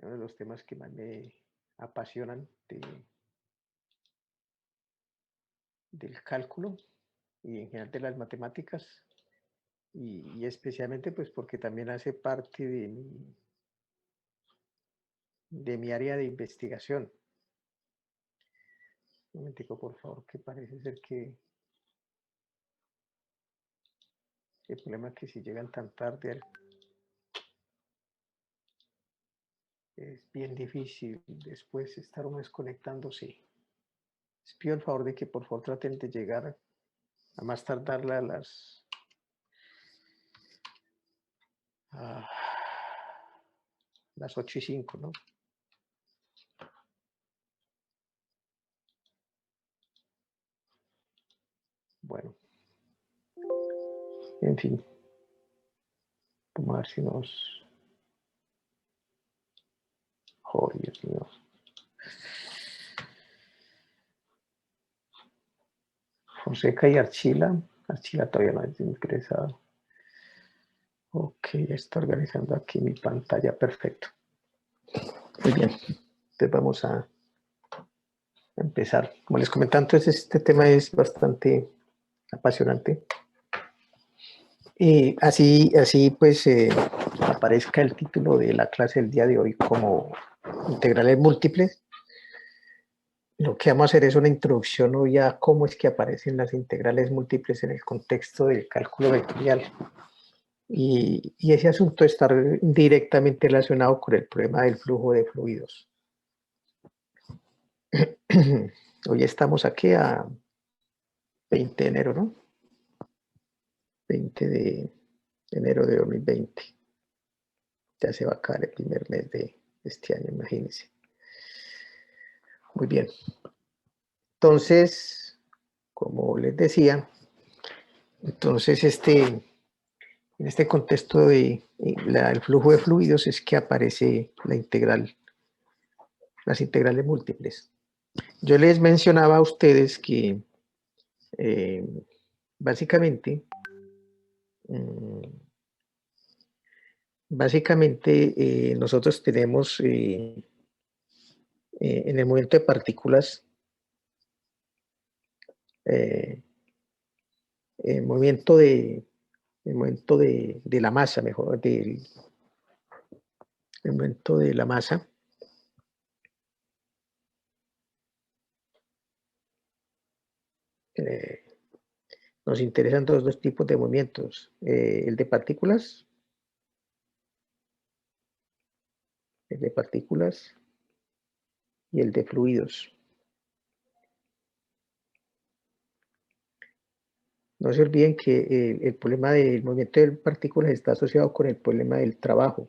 uno de los temas que más me apasionan del cálculo y en general de las matemáticas y especialmente pues porque también hace parte de mi área de investigación. Un momentico, por favor, que parece ser que el problema es que si llegan tan tarde es bien difícil después estar uno desconectándose. Les pido el favor de que por favor traten de llegar a más tardar a las 8:05, ¿no? Bueno, en fin, vamos a ver si nos... Oh, Dios mío. Fonseca y Archila. Archila todavía no es ingresado. Ok, ya está organizando aquí mi pantalla. Perfecto. Muy bien. Entonces vamos a empezar. Como les comentaba, entonces este tema es bastante apasionante. Y así pues aparezca el título de la clase del día de hoy como integrales múltiples. Lo que vamos a hacer es una introducción hoy a cómo es que aparecen las integrales múltiples en el contexto del cálculo vectorial. Y ese asunto está directamente relacionado con el problema del flujo de fluidos. Hoy estamos aquí a 20 de enero, ¿no? 20 de enero de 2020. Ya se va a acabar el primer mes de este año, imagínense. Muy bien. Entonces, como les decía, entonces en este contexto del flujo de fluidos es que aparece las integrales múltiples. Yo les mencionaba a ustedes que eh, básicamente, nosotros tenemos en el movimiento de partículas, el movimiento de la masa, mejor, el momento de la masa, nos interesan todos los tipos de movimientos, el de partículas y el de fluidos. No se olviden que el problema del movimiento de partículas está asociado con el problema del trabajo.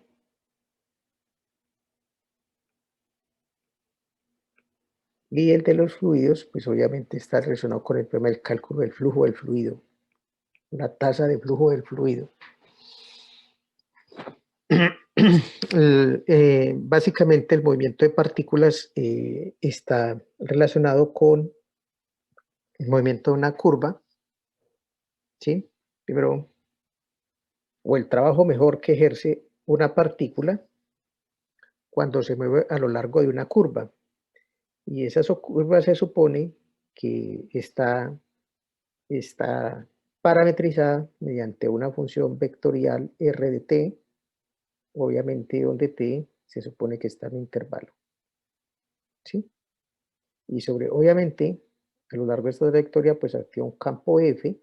Y el de los fluidos, pues obviamente está relacionado con el problema del cálculo del flujo del fluido, la tasa de flujo del fluido. Básicamente el movimiento de partículas está relacionado con el movimiento de una curva, ¿sí? Primero, o el trabajo mejor que ejerce una partícula cuando se mueve a lo largo de una curva. Y esa curva se supone que está parametrizada mediante una función vectorial r de t, obviamente donde t se supone que está en un intervalo, ¿sí? Y obviamente, a lo largo de esta trayectoria, pues activa un campo F,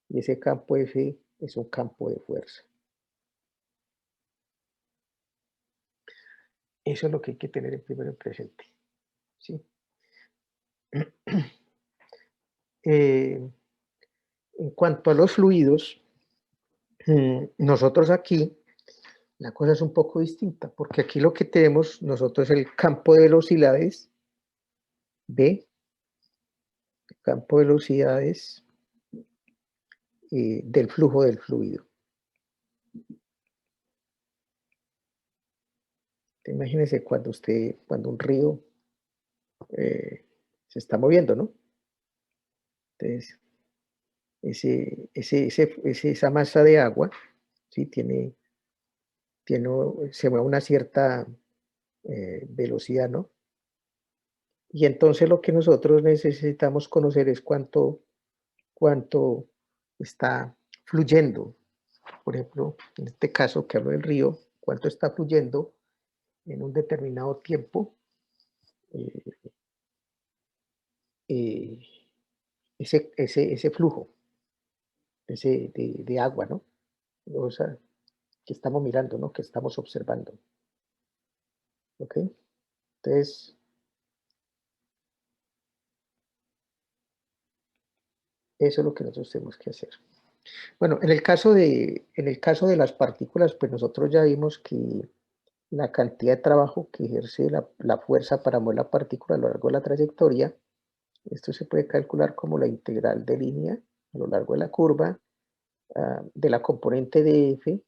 y ese campo F es un campo de fuerza. Eso es lo que hay que tener en primero en presente, ¿sí? En cuanto a los fluidos, nosotros aquí, la cosa es un poco distinta, porque aquí lo que tenemos nosotros es el campo de velocidades, B, campo de velocidades del flujo del fluido. Imagínense cuando un río se está moviendo, ¿no? Entonces, esa masa de agua, ¿sí? Se mueve a una cierta velocidad, ¿no? Y entonces lo que nosotros necesitamos conocer es cuánto está fluyendo. Por ejemplo, en este caso que hablo del río, cuánto está fluyendo en un determinado tiempo eh, eh, ese flujo de agua, ¿no? O sea, que estamos mirando, ¿no? Que estamos observando, ¿ok? Entonces, eso es lo que nosotros tenemos que hacer. Bueno, en el caso de las partículas, pues nosotros ya vimos que la cantidad de trabajo que ejerce la fuerza para mover la partícula a lo largo de la trayectoria, esto se puede calcular como la integral de línea a lo largo de la curva, de la componente de F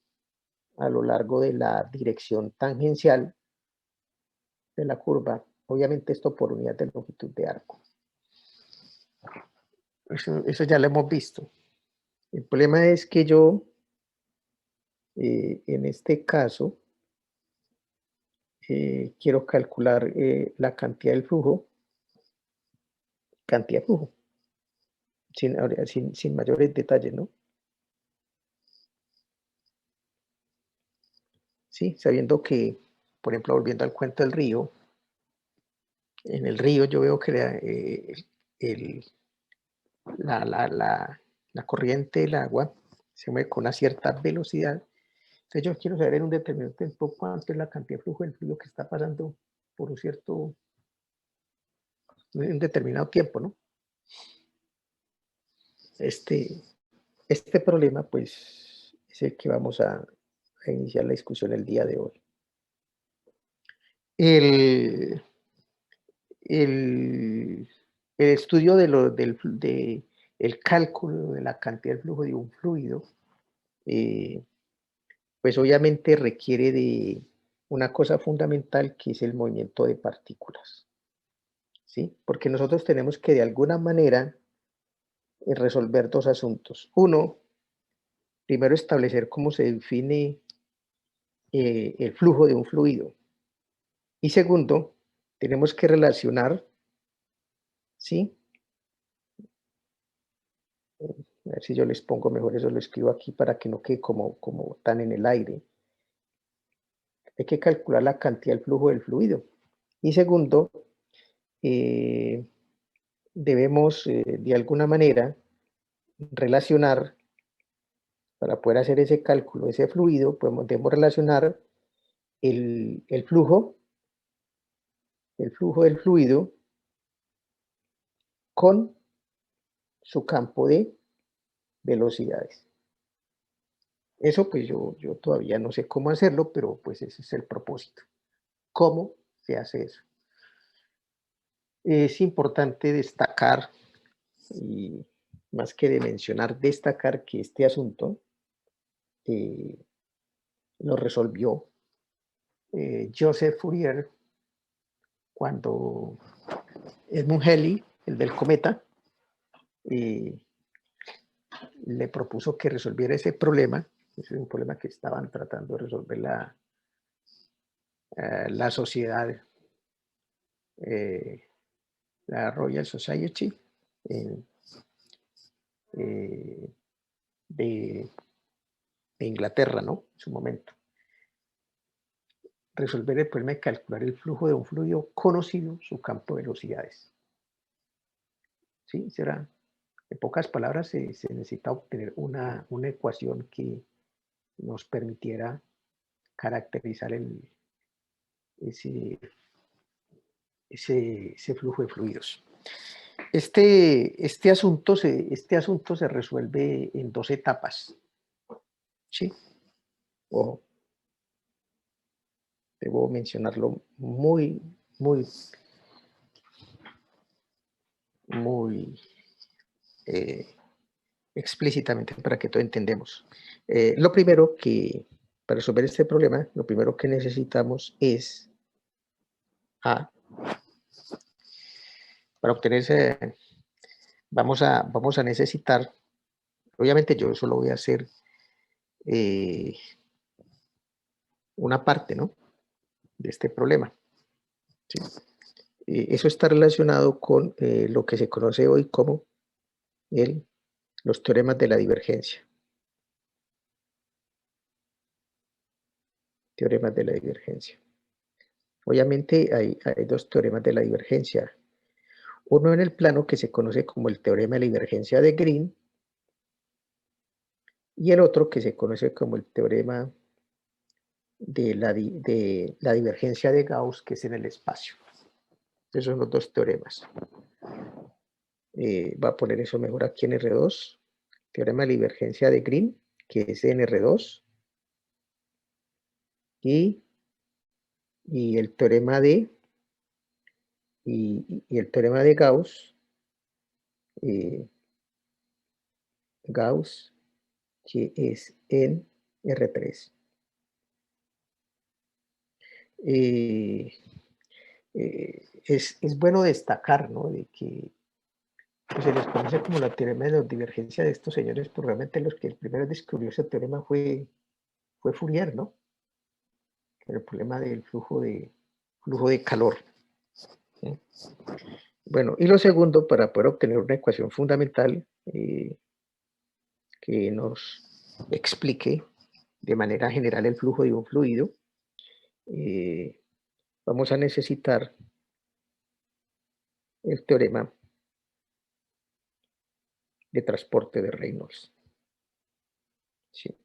a lo largo de la dirección tangencial de la curva. Obviamente esto por unidad de longitud de arco. Eso ya lo hemos visto. El problema es que yo, en este caso, quiero calcular la cantidad del flujo, sin mayores detalles, ¿no? Sí, sabiendo que, por ejemplo, volviendo al cuento del río, en el río yo veo que el- la, la- la- la corriente del agua se mueve con una cierta velocidad. Entonces yo quiero saber en un determinado tiempo cuánto es la cantidad de flujo del fluido que está pasando por un determinado tiempo, ¿no? Este, este problema, pues, es el que vamos a iniciar la discusión el día de hoy. El, el, el estudio el cálculo de la cantidad de flujo de un fluido, eh, pues obviamente requiere de una cosa fundamental que es el movimiento de partículas, ¿sí? Porque nosotros tenemos que de alguna manera resolver dos asuntos. Uno, primero establecer cómo se define el flujo de un fluido. Y segundo, tenemos que relacionar, ¿sí? A ver si yo les pongo mejor, eso lo escribo aquí para que no quede como tan en el aire. Hay que calcular la cantidad del flujo del fluido. Y segundo, eh, debemos de alguna manera relacionar, para poder hacer ese cálculo, ese fluido, debemos relacionar el flujo del fluido con su campo de velocidades. Eso pues yo todavía no sé cómo hacerlo, pero pues ese es el propósito. ¿Cómo se hace eso? Es importante destacar, y más que de mencionar, destacar que este asunto eh, lo resolvió Joseph Fourier cuando Edmund Halley, el del cometa, eh, le propuso que resolviera ese problema. Ese es un problema que estaban tratando de resolver la sociedad, eh, la Royal Society eh, eh, de, de, Inglaterra, ¿no? En su momento. Resolver el problema de calcular el flujo de un fluido conocido, su campo de velocidades. ¿Sí? Será, en pocas palabras, se necesita obtener una ecuación que nos permitiera caracterizar ese, ese flujo de fluidos. Este asunto se resuelve en dos etapas. ¿Sí? Ojo, debo mencionarlo muy, muy eh, explícitamente para que todos entendamos. Lo primero que, para resolver este problema, lo primero que necesitamos es para obtener ese, vamos a necesitar, obviamente yo solo voy a hacer una parte, ¿no? De este problema. ¿sí? Eso está relacionado con lo que se conoce hoy como los teoremas de la divergencia. Teoremas de la divergencia. Obviamente hay dos teoremas de la divergencia. Uno en el plano que se conoce como el teorema de la divergencia de Green y el otro que se conoce como el teorema de la divergencia de Gauss, que es en el espacio. Esos son los dos teoremas. Va a poner eso mejor aquí en R2. Teorema de la divergencia de Green, que es en R2. Y el teorema de el teorema de Gauss, Gauss, que es en R3. Es bueno destacar, ¿no?, de que pues, se les conoce como la teorema de la divergencia de estos señores, pues realmente los que el primero descubrió ese teorema fue Fourier, ¿no? El problema del flujo de calor. ¿Sí? Bueno, y lo segundo, para poder obtener una ecuación fundamental que nos explique de manera general el flujo de un fluido, vamos a necesitar el teorema de transporte de Reynolds. Sí.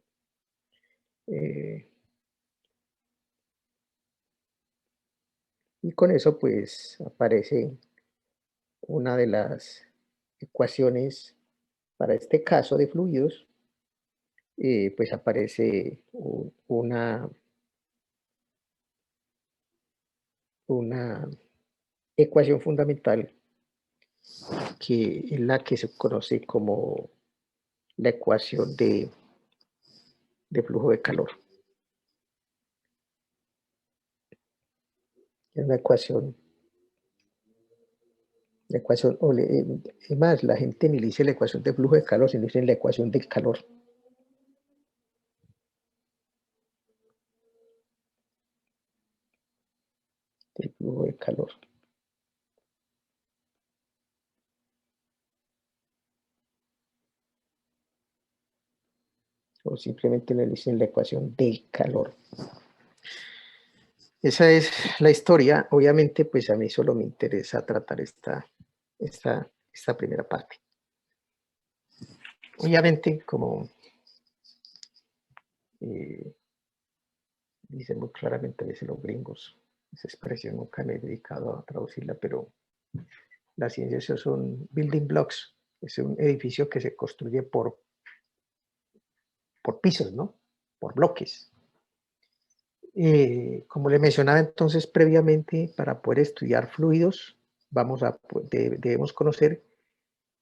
Y con eso pues aparece una de las ecuaciones para este caso de fluidos, pues aparece una ecuación fundamental que es la que se conoce como la ecuación de flujo de calor. Es una ecuación, es más, la gente ni le dice la ecuación de flujo de calor, sino dice la ecuación del calor. Del flujo de calor. O simplemente le dicen la ecuación del calor. Esa es la historia. Obviamente, pues a mí solo me interesa tratar esta primera parte. Obviamente, como dicen muy claramente a veces los gringos, esa expresión nunca me he dedicado a traducirla, pero las ciencias son building blocks, es un edificio que se construye por pisos, ¿no? Por bloques. Como le mencionaba entonces previamente, para poder estudiar fluidos, debemos conocer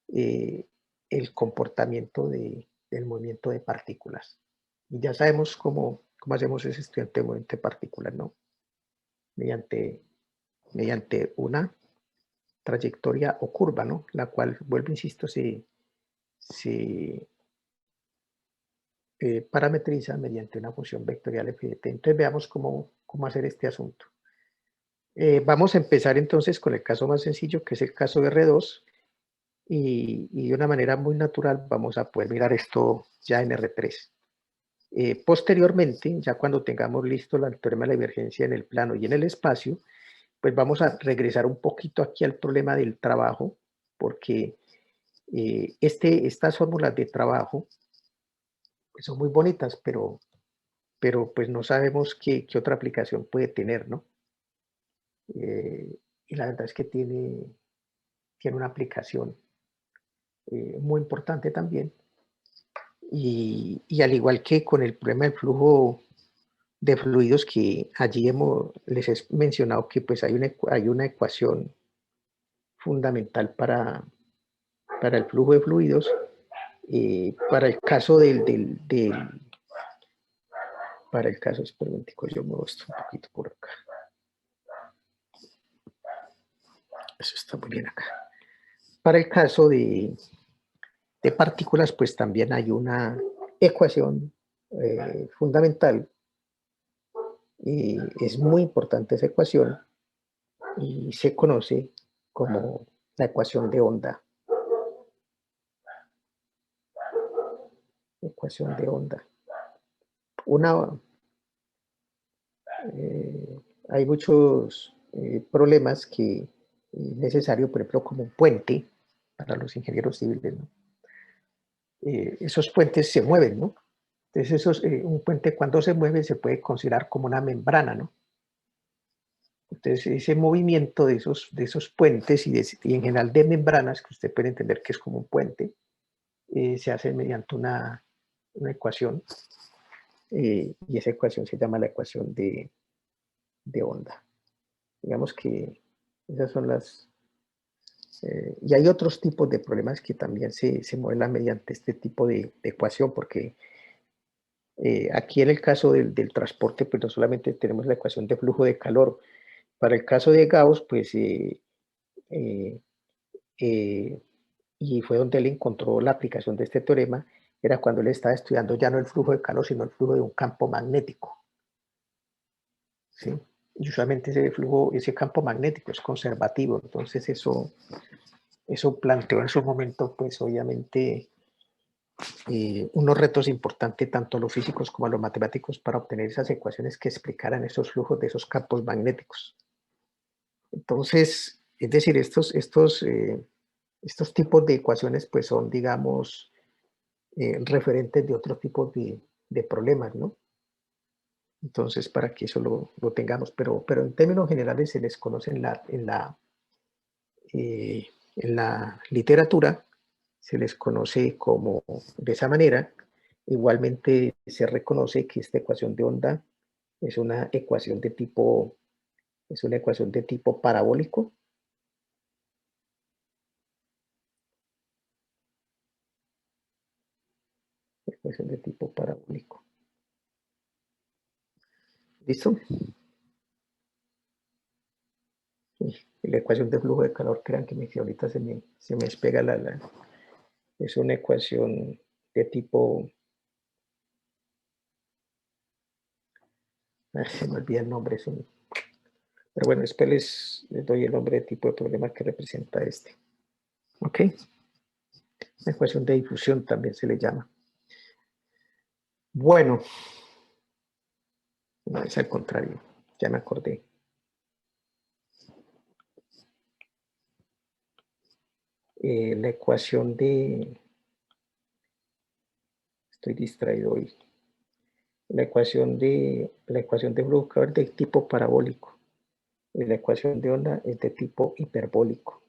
el comportamiento del movimiento de partículas. Y ya sabemos cómo hacemos ese estudiante de movimiento de partículas, ¿no? Mediante una trayectoria o curva, ¿no? La cual, vuelvo, insisto, se parametriza mediante una función vectorial FDT. Entonces veamos cómo hacer este asunto. Vamos a empezar entonces con el caso más sencillo, que es el caso de R2, y de una manera muy natural vamos a poder mirar esto ya en R3. Posteriormente, ya cuando tengamos listo el teorema de la divergencia en el plano y en el espacio, pues vamos a regresar un poquito aquí al problema del trabajo, porque estas fórmulas de trabajo pues son muy bonitas, pero pues no sabemos qué otra aplicación puede tener, ¿no? Y la verdad es que tiene una aplicación muy importante también. Y al igual que con el problema del flujo de fluidos, que allí les he mencionado que pues hay una ecuación fundamental para el flujo de fluidos. Para el caso para el caso, espera un momentico, yo muevo esto un poquito por acá. Eso está muy bien acá. Para el caso de partículas, pues también hay una ecuación fundamental, y es muy importante esa ecuación, y se conoce como la ecuación de onda. Ecuación de onda. Una, hay muchos problemas que es necesario, por ejemplo, como un puente para los ingenieros civiles, ¿no? Esos puentes se mueven, ¿no? Entonces, un puente cuando se mueve se puede considerar como una membrana, ¿no? Entonces, ese movimiento de esos puentes y en general de membranas, que usted puede entender que es como un puente, se hace mediante una ecuación, y esa ecuación se llama la ecuación de onda. Digamos que esas son las... y hay otros tipos de problemas que también se modelan mediante este tipo de ecuación, porque aquí en el caso del transporte, pues no solamente tenemos la ecuación de flujo de calor. Para el caso de Gauss, pues, eh, eh, y fue donde él encontró la aplicación de este teorema, era cuando él estaba estudiando ya no el flujo de calor, sino el flujo de un campo magnético, ¿sí? Y usualmente ese flujo, ese campo magnético es conservativo, entonces eso planteó en su momento, pues obviamente, unos retos importantes tanto a los físicos como a los matemáticos para obtener esas ecuaciones que explicaran esos flujos de esos campos magnéticos. Entonces, es decir, estos tipos de ecuaciones pues son, digamos, referentes de otro tipo de problemas, ¿no? Entonces, para que eso lo tengamos, pero en términos generales se les conoce en la literatura, se les conoce como de esa manera. Igualmente se reconoce que esta ecuación de onda es una ecuación de tipo, es una ecuación de tipo parabólico. Ecuación de tipo parabólico. ¿Listo? Y la ecuación de flujo de calor, crean que ahorita se me despega es una ecuación de tipo, se me olvida el nombre, pero bueno, después les doy el nombre de tipo de problema que representa este. ¿Ok? La ecuación de difusión también se le llama. Bueno, no es al contrario, ya me acordé. La ecuación estoy distraído hoy, la ecuación de flujo es de tipo parabólico y la ecuación de onda es de tipo hiperbólico.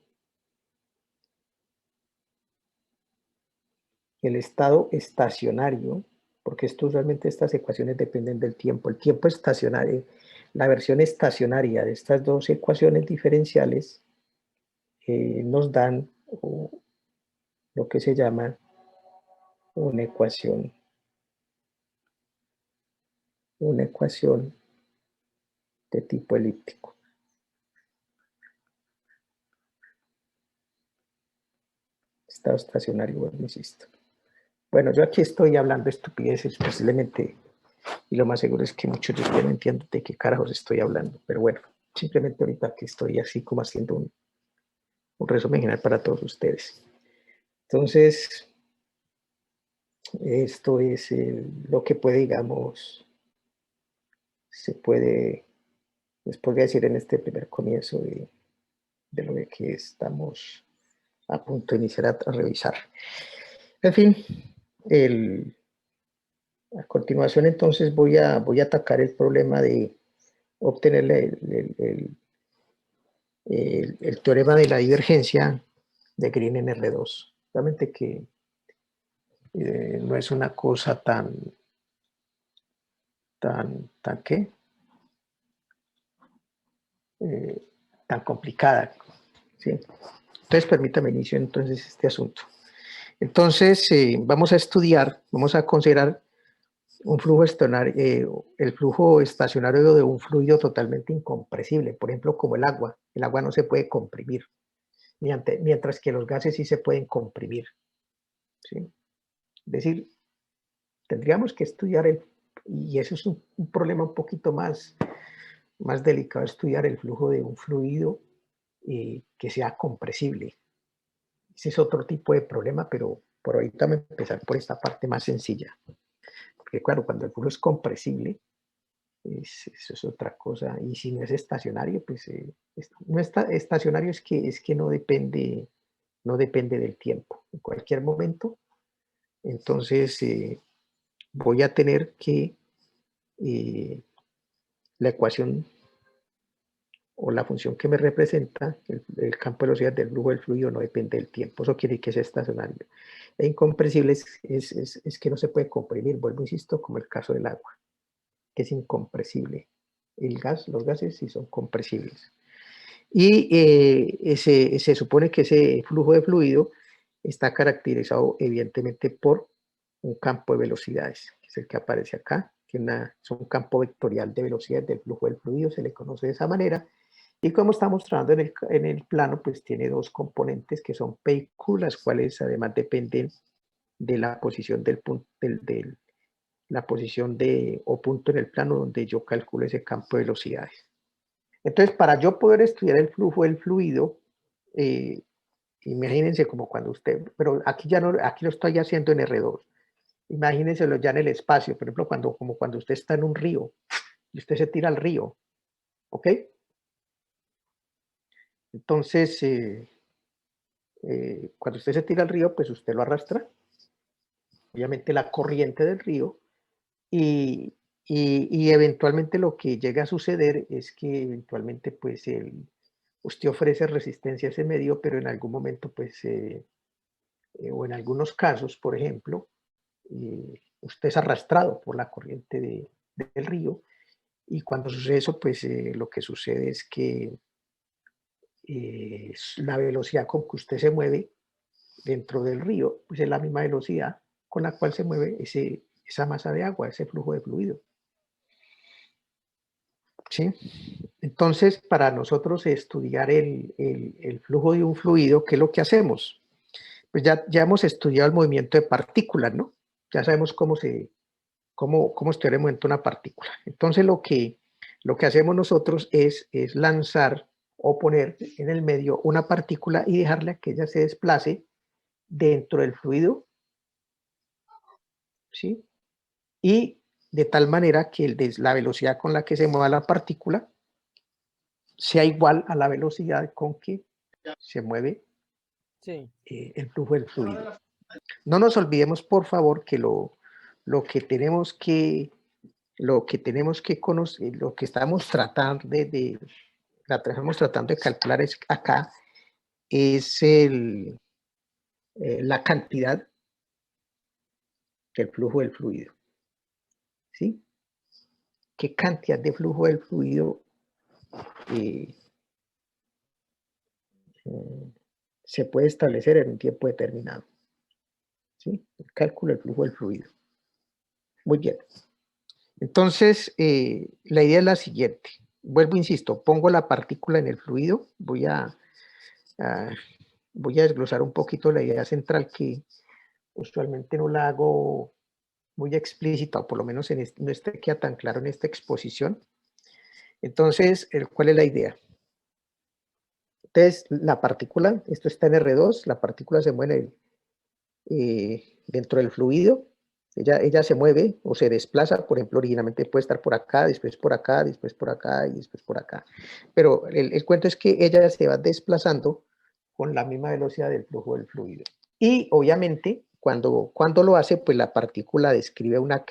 El estado estacionario, porque esto usualmente estas ecuaciones dependen del tiempo, el tiempo estacionario, la versión estacionaria de estas dos ecuaciones diferenciales nos dan lo que se llama una ecuación de tipo elíptico. Estado estacionario, bueno, insisto. Bueno, yo aquí estoy hablando estupideces, posiblemente, y lo más seguro es que muchos de ustedes no entienden de qué carajos estoy hablando, pero bueno, simplemente ahorita que estoy así como haciendo un resumen general para todos ustedes. Entonces, esto es lo que puede, digamos, se puede, les podría decir en este primer comienzo de lo de que estamos a punto de iniciar a revisar. En fin, a continuación entonces voy a atacar el problema de obtener el teorema de la divergencia de Green en R2. Realmente que no es una cosa tan ¿qué? Eh, tan complicada, ¿sí? Entonces, permítame iniciar entonces este asunto. Entonces, vamos a considerar un flujo estacionario, el flujo estacionario de un fluido totalmente incompresible, por ejemplo, como el agua. El agua no se puede comprimir, mientras que los gases sí se pueden comprimir, ¿sí? Es decir, tendríamos que estudiar y eso es un problema un poquito más más delicado estudiar el flujo de un fluido que sea compresible. Ese es otro tipo de problema, pero por ahorita me voy a empezar por esta parte más sencilla. Porque claro, cuando el flujo es compresible, eso es otra cosa. Y si no es estacionario, pues no está estacionario es que no depende del tiempo. En cualquier momento, entonces voy a tener que la ecuación o la función que me representa, el campo de velocidad del flujo del fluido no depende del tiempo, eso quiere decir que es estacionario. E incompresible es que no se puede comprimir, vuelvo, insisto, como el caso del agua, que es incompresible. El gas, los gases sí son compresibles. Y se supone que ese flujo de fluido está caracterizado evidentemente por un campo de velocidades, que es el que aparece acá, que es un campo vectorial de velocidad del flujo del fluido, se le conoce de esa manera. Y como está mostrando en el plano, pues tiene dos componentes que son P y Q, las cuales además dependen de la posición del punto, la posición de o punto en el plano donde yo calculo ese campo de velocidades. Entonces, para yo poder estudiar el flujo del fluido, eh, imagínense como cuando usted, pero aquí ya no, aquí lo estoy haciendo en R2. Imagínenselo ya en el espacio, por ejemplo, como cuando usted está en un río y usted se tira al río, ¿ok? Entonces, cuando usted se tira al río, pues usted lo arrastra, obviamente la corriente del río, y, y eventualmente lo que llega a suceder es que eventualmente pues usted ofrece resistencia a ese medio, pero en algún momento pues, o en algunos casos, por ejemplo, usted es arrastrado por la corriente del río, y cuando sucede eso, pues lo que sucede es que la velocidad con que usted se mueve dentro del río, pues es la misma velocidad con la cual se mueve esa masa de agua, ese flujo de fluido. ¿Sí? Entonces, para nosotros estudiar el flujo de un fluido, ¿qué es lo que hacemos? Pues ya hemos estudiado el movimiento de partículas, ¿no? Ya sabemos cómo estudiar el movimiento de una partícula. Entonces, lo que hacemos nosotros es lanzar o poner en el medio una partícula y dejarla que ella se desplace dentro del fluido, ¿sí? Y de tal manera que la velocidad con la que se mueva la partícula sea igual a la velocidad con que se mueve Sí. el flujo del fluido. No nos olvidemos, por favor, que lo que tenemos que conocer, lo que estamos tratando estamos tratando de calcular es acá, es la cantidad del flujo del fluido, ¿sí? ¿Qué cantidad de flujo del fluido eh, se puede establecer en un tiempo determinado? ¿Sí? El cálculo del flujo del fluido. Muy bien. Entonces, la idea es la siguiente. Vuelvo, insisto, pongo la partícula en el fluido, voy a desglosar un poquito la idea central que usualmente no la hago muy explícita, o por lo menos no queda tan claro en esta exposición. Entonces, ¿cuál es la idea? Entonces, la partícula, esto está en R2, la partícula se mueve dentro del fluido, ella se mueve o se desplaza, por ejemplo, originalmente puede estar por acá, después por acá, después por acá y después por acá. Pero el cuento es que ella se va desplazando con la misma velocidad del flujo del fluido. Y obviamente, cuando lo hace, pues la partícula describe va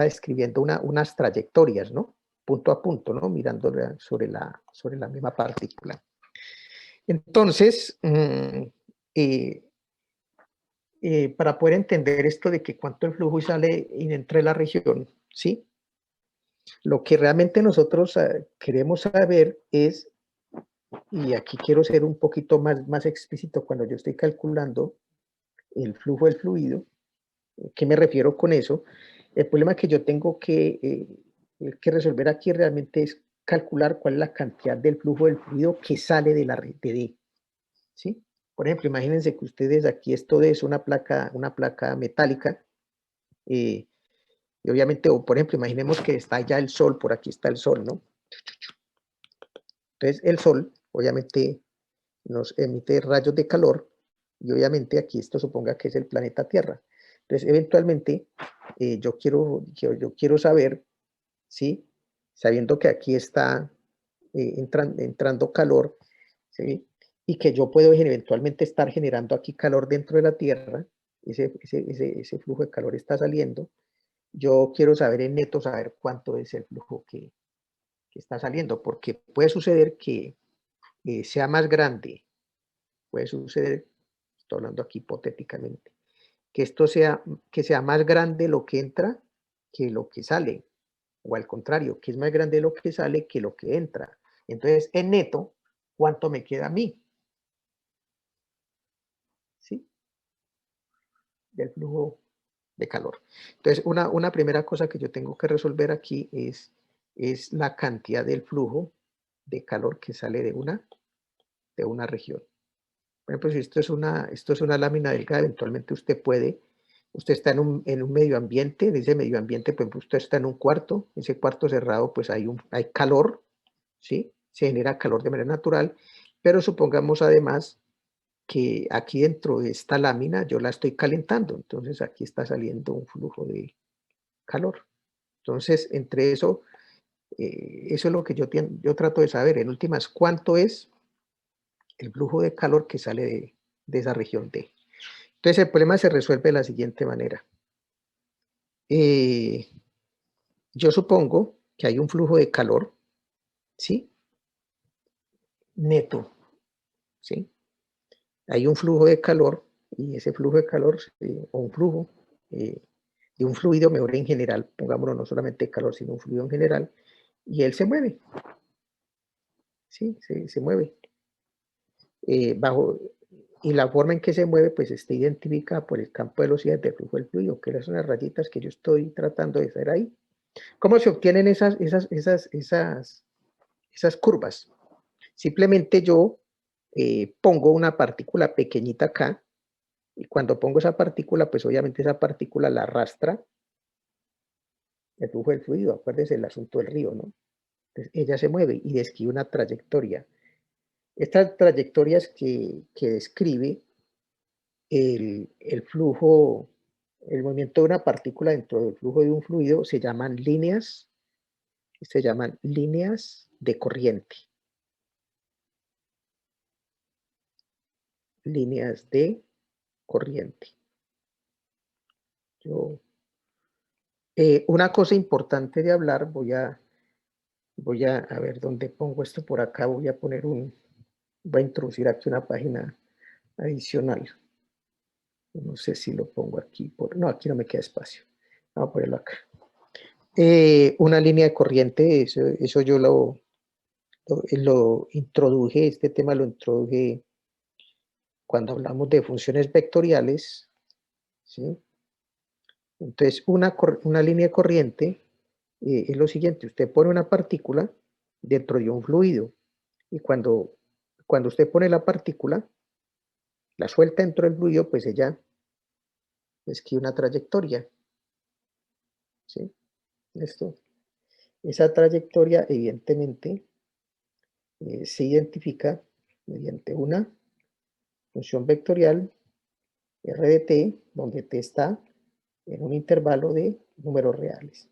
describiendo unas trayectorias, ¿no? Punto a punto, ¿no? Mirando sobre la misma partícula. Entonces, para poder entender esto de que cuánto el flujo sale y entra de la región, ¿sí? Lo que realmente nosotros queremos saber es, y aquí quiero ser un poquito más explícito cuando yo estoy calculando el flujo del fluido, ¿qué me refiero con eso? El problema que yo tengo que resolver aquí realmente es calcular cuál es la cantidad del flujo del fluido que sale de la red de D, ¿sí? Por ejemplo, imagínense que ustedes aquí esto es una placa metálica, Y obviamente, o por ejemplo, imaginemos que está ya el sol, por aquí está el sol, ¿no? Entonces, el sol, obviamente, nos emite rayos de calor y obviamente aquí esto suponga que es el planeta Tierra. Entonces, eventualmente, yo quiero saber, ¿sí? Sabiendo que aquí está entrando calor, ¿sí? Y que yo puedo eventualmente estar generando aquí calor dentro de la Tierra, ese flujo de calor está saliendo. Yo quiero saber en neto, saber cuánto es el flujo que está saliendo, porque puede suceder que sea más grande, puede suceder, estoy hablando aquí hipotéticamente, que esto sea, que sea más grande lo que entra que lo que sale, o al contrario, que es más grande lo que sale que lo que entra. Entonces, en neto, ¿cuánto me queda a mí? ¿Sí? Del flujo de calor. Entonces, una primera cosa que yo tengo que resolver aquí es la cantidad del flujo de calor que sale de una región. Por ejemplo, si esto es una lámina delgada, eventualmente usted está en un medio ambiente, en ese medio ambiente, por ejemplo, usted está en un cuarto, ese cuarto cerrado, pues hay calor, ¿sí? Se genera calor de manera natural, pero supongamos además que aquí dentro de esta lámina yo la estoy calentando, entonces aquí está saliendo un flujo de calor. Entonces, entre eso, eso es lo que yo trato de saber, en últimas, cuánto es el flujo de calor que sale de esa región D. Entonces, el problema se resuelve de la siguiente manera. Eh, yo supongo que hay un flujo de calor, ¿sí? Neto, ¿sí? Hay un flujo de calor y ese flujo de calor, o un flujo de un fluido, mejor en general, pongámoslo no solamente calor, sino un fluido en general, y él se mueve, ¿sí? Se mueve. Bajo, y la forma en que se mueve, pues está identificada por el campo de velocidad del flujo del fluido, que son las rayitas que yo estoy tratando de hacer ahí. ¿Cómo se obtienen esas curvas? Simplemente yo pongo una partícula pequeñita acá, y cuando pongo esa partícula, pues obviamente esa partícula la arrastra el flujo del fluido. Acuérdense el asunto del río, ¿no? Entonces ella se mueve y describe una trayectoria. Esta trayectoria es que describe el flujo, el movimiento de una partícula dentro del flujo de un fluido, se llaman líneas de corriente. Líneas de corriente. Una cosa importante de hablar, voy a ver dónde pongo esto por acá, voy a introducir aquí una página adicional. No sé si lo pongo aquí, no, aquí no me queda espacio. Vamos a ponerlo acá. Una línea de corriente, eso yo lo introduje, este tema lo introduje cuando hablamos de funciones vectoriales, ¿sí? Entonces, una línea de corriente es lo siguiente, usted pone una partícula dentro de un fluido y cuando usted pone la partícula, la suelta dentro del fluido, pues ella escribe una trayectoria, ¿sí? Esa trayectoria evidentemente se identifica mediante una función vectorial R de t, donde t está en un intervalo de números reales.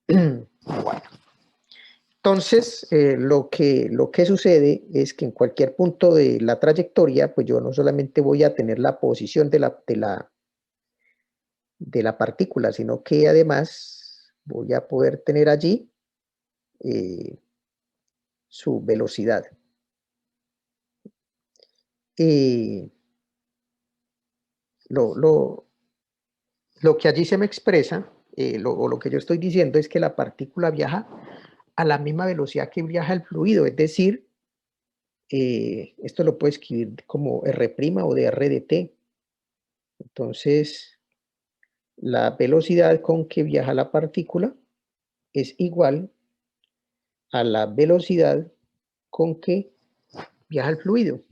Bueno. Entonces, lo que sucede es que en cualquier punto de la trayectoria, pues yo no solamente voy a tener la posición de la partícula, sino que además voy a poder tener allí eh, su velocidad. Y lo que allí se me expresa, o lo que yo estoy diciendo es que la partícula viaja a la misma velocidad que viaja el fluido, es decir, esto lo puedo escribir como R' o de R de t. Entonces, la velocidad con que viaja la partícula es igual a la velocidad con que viaja el fluido.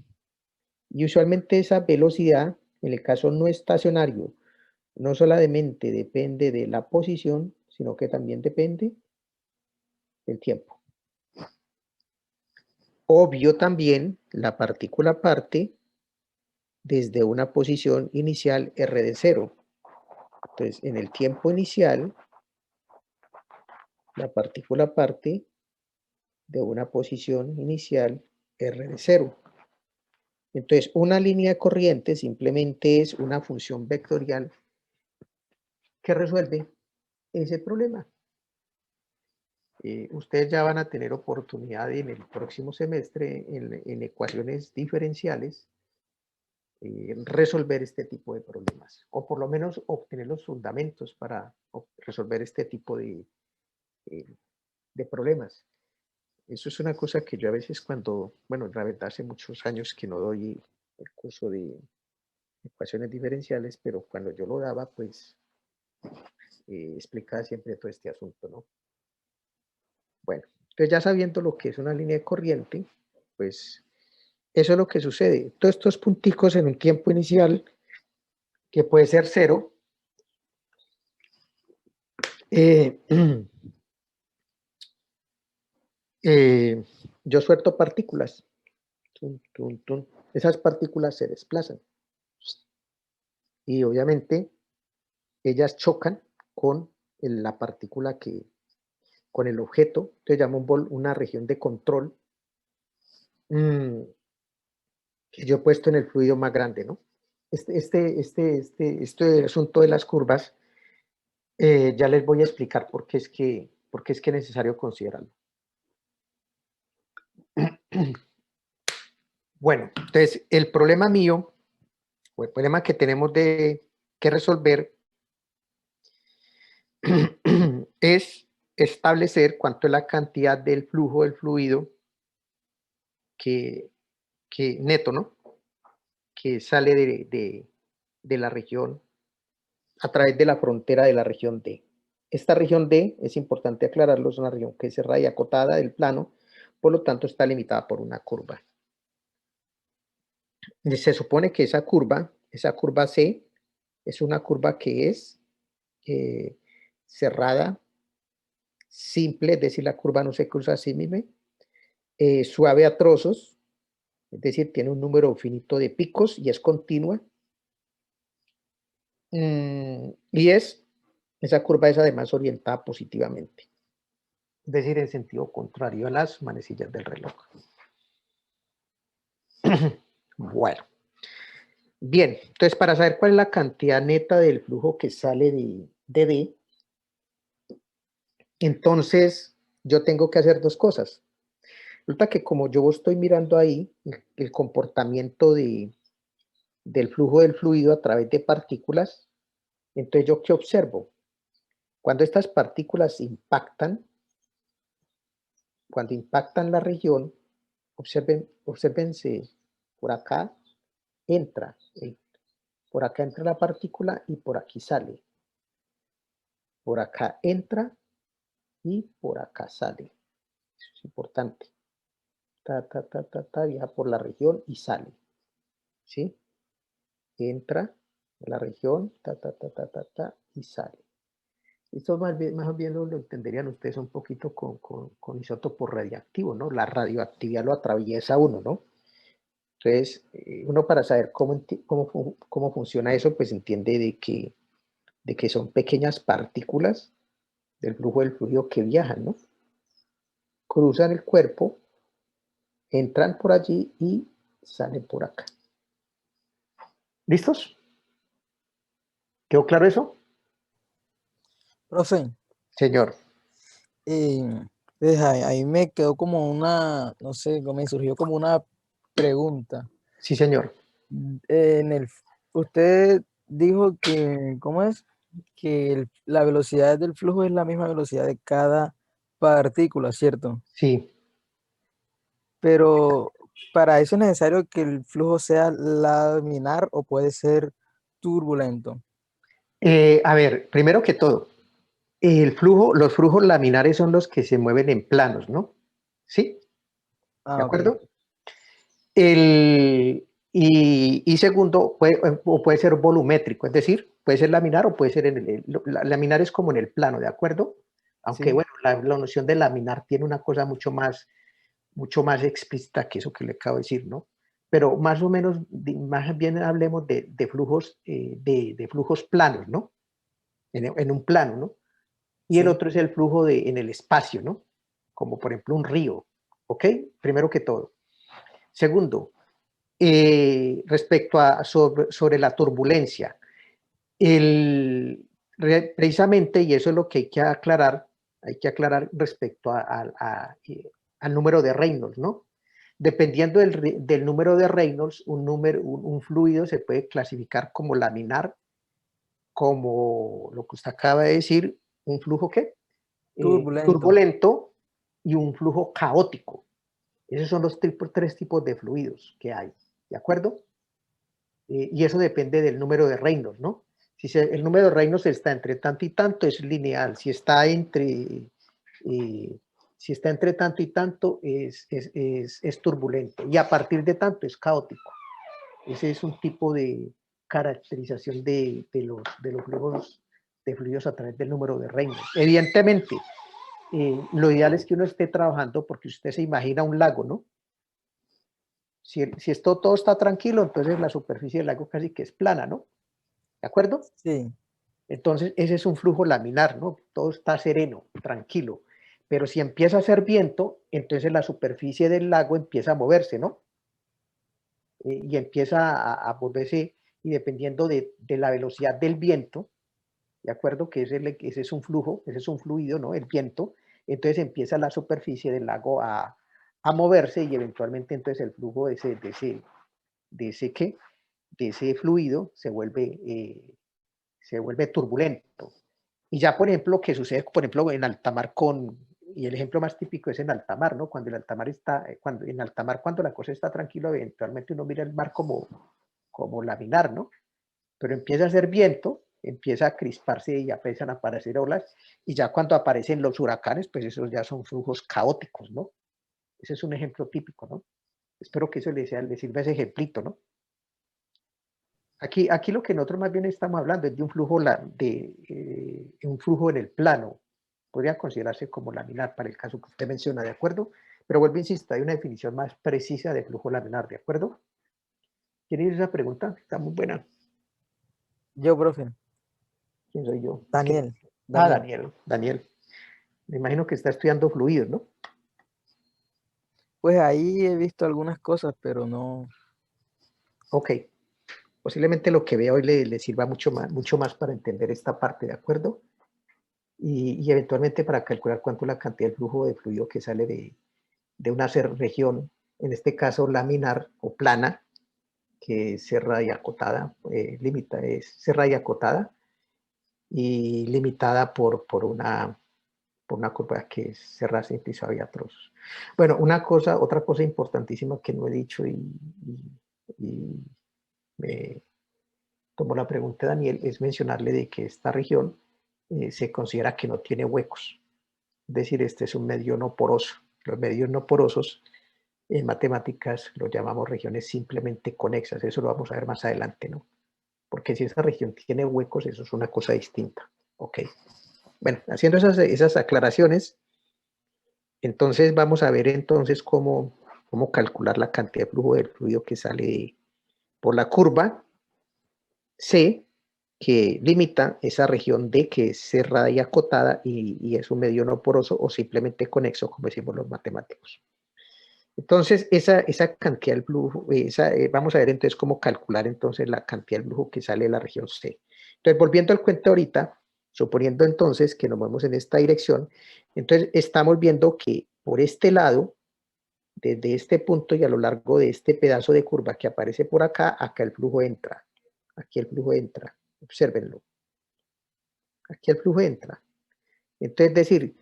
Y usualmente esa velocidad, en el caso no estacionario no solamente depende de la posición, sino que también depende del tiempo. Obvio también, la partícula parte desde una posición inicial r de 0. Entonces, en el tiempo inicial, la partícula parte de una posición inicial r de 0. Entonces, una línea de corriente simplemente es una función vectorial que resuelve ese problema. Ustedes ya van a tener oportunidad en el próximo semestre en ecuaciones diferenciales resolver este tipo de problemas, o por lo menos obtener los fundamentos para resolver este tipo de problemas. Eso es una cosa que yo a veces cuando, bueno, la verdad hace muchos años que no doy el curso de ecuaciones diferenciales, pero cuando yo lo daba, pues explicaba siempre todo este asunto, ¿no? Bueno, entonces ya sabiendo lo que es una línea de corriente, pues eso es lo que sucede. Todos estos punticos en un tiempo inicial, que puede ser 0, yo suelto partículas. Tum, tum, tum. Esas partículas se desplazan. Y obviamente ellas chocan con la partícula con el objeto, que llama una región de control, que yo he puesto en el fluido más grande, ¿no? Este asunto de las curvas, ya les voy a explicar por qué es que es necesario considerarlo. Bueno, entonces el problema mío, o el problema que tenemos que resolver, es establecer cuánto es la cantidad del flujo del fluido que neto, ¿no? Que sale de la región a través de la frontera de la región D. Esta región D, es importante aclararlo, es una región que es cerrada y acotada del plano, por lo tanto está limitada por una curva. Se supone que esa curva C, es una curva que es cerrada, simple, es decir, la curva no se cruza a sí misma, suave a trozos, es decir, tiene un número finito de picos y es continua. Y esa curva es además orientada positivamente, es decir, en sentido contrario a las manecillas del reloj. Bueno, bien, entonces para saber cuál es la cantidad neta del flujo que sale de D, entonces yo tengo que hacer dos cosas. Resulta que como yo estoy mirando ahí el comportamiento del flujo del fluido a través de partículas, entonces yo ¿qué observo? Cuando estas partículas cuando impactan la región, obsérvense, por acá entra, por acá entra la partícula y por aquí sale. Por acá entra y por acá sale. Eso es importante. Viaja por la región y sale. ¿Sí? Entra a la región, y sale. Esto más bien lo entenderían ustedes un poquito con isótopos radiactivos, ¿no? La radioactividad lo atraviesa uno, ¿no? Entonces, uno para saber cómo funciona eso, pues entiende de que son pequeñas partículas del flujo del fluido que viajan, ¿no? Cruzan el cuerpo, entran por allí y salen por acá. ¿Listos? ¿Quedó claro eso? Profe, Señor. pues ahí me quedó como una, no sé, me surgió como una pregunta. Sí, señor. En usted dijo que, ¿cómo es? Que la velocidad del flujo es la misma velocidad de cada partícula, ¿cierto? Sí. Pero para eso es necesario que el flujo sea laminar o puede ser turbulento. A ver, primero que todo, los flujos laminares son los que se mueven en planos, ¿no? ¿Sí? ¿De Ah, ok. acuerdo? Y segundo, puede ser volumétrico, es decir, puede ser laminar o puede ser laminar es como en el plano, ¿de acuerdo? Aunque Sí, bueno, la noción de laminar tiene una cosa mucho más explícita que eso que le acabo de decir, ¿no? Pero más o menos, más bien hablemos de flujos, de flujos planos, ¿no? En un plano, ¿no? Y el sí. otro es el flujo en el espacio, ¿no? Como por ejemplo un río, ¿ok? Primero que todo. Segundo, respecto a sobre la turbulencia, precisamente, y eso es lo que hay que aclarar respecto al número de Reynolds, ¿no? Dependiendo del número de Reynolds, un fluido se puede clasificar como laminar, como lo que usted acaba de decir, un flujo ¿qué? Turbulento. Turbulento y un flujo caótico. Esos son los tres tipos de fluidos que hay, ¿de acuerdo? Y eso depende del número de Reynolds, ¿no? El número de Reynolds está entre tanto y tanto, es lineal. Si está entre tanto y tanto, es turbulento. Y a partir de tanto, es caótico. Ese es un tipo de caracterización de los fluidos a través del número de Reynolds. Evidentemente, lo ideal es que uno esté trabajando porque usted se imagina un lago, ¿no? Si esto todo está tranquilo, entonces la superficie del lago casi que es plana, ¿no? ¿De acuerdo? Sí. Entonces ese es un flujo laminar, ¿no? Todo está sereno, tranquilo. Pero si empieza a hacer viento, entonces la superficie del lago empieza a moverse, ¿no? Y empieza a volverse, y dependiendo de la velocidad del viento, ¿de acuerdo? Que ese es un flujo, ese es un fluido, ¿no? El viento. Entonces empieza la superficie del lago a moverse y eventualmente entonces el flujo de ese, ¿qué? De ese fluido se vuelve turbulento. Y ya, por ejemplo, lo que sucede, por ejemplo, en alta mar y el ejemplo más típico es en alta mar, ¿no? Cuando en alta mar, cuando la cosa está tranquila, eventualmente uno mira el mar como laminar, ¿no? Pero empieza a hacer viento, empieza a crisparse y ya empiezan a aparecer olas, y ya cuando aparecen los huracanes, pues esos ya son flujos caóticos, ¿no? Ese es un ejemplo típico, ¿no? Espero que eso le sirva ese ejemplito, ¿no? Aquí lo que nosotros más bien estamos hablando es de un flujo en el plano. Podría considerarse como laminar para el caso que usted menciona, ¿de acuerdo? Pero vuelvo a insistir, hay una definición más precisa de flujo laminar, ¿de acuerdo? ¿Tiene esa pregunta? Está muy buena. Yo, profe. ¿Quién soy yo? Daniel. Ah, Daniel. Daniel. Me imagino que está estudiando fluidos, ¿no? Pues ahí he visto algunas cosas, pero no. Ok. Posiblemente lo que vea hoy le sirva mucho más para entender esta parte, ¿de acuerdo? Y eventualmente para calcular cuánto es la cantidad de flujo de fluido que sale de una región, en este caso laminar o plana, que es cerrada y acotada, es cerrada y acotada y limitada por una curva que es cerrada, simple y suave y atroz. Bueno, otra cosa importantísima que no he dicho y me tomó la pregunta de Daniel es mencionarle de que esta región se considera que no tiene huecos, es decir, este es un medio no poroso. Los medios no porosos en matemáticas lo llamamos regiones simplemente conexas, eso lo vamos a ver más adelante, ¿no? Porque si esa región tiene huecos, eso es una cosa distinta. Ok. Bueno, haciendo esas aclaraciones, entonces vamos a ver entonces cómo calcular la cantidad de flujo del fluido que sale por la curva C, que limita esa región D que es cerrada y acotada y es un medio no poroso o simplemente conexo, como decimos los matemáticos. Entonces, esa cantidad del flujo, vamos a ver entonces cómo calcular entonces la cantidad del flujo que sale de la región C. Entonces, volviendo al cuento ahorita, suponiendo entonces que nos movemos en esta dirección, entonces estamos viendo que por este lado, desde este punto y a lo largo de este pedazo de curva que aparece por acá, acá el flujo entra. Aquí el flujo entra. Obsérvenlo. Aquí el flujo entra. Entonces, es decir,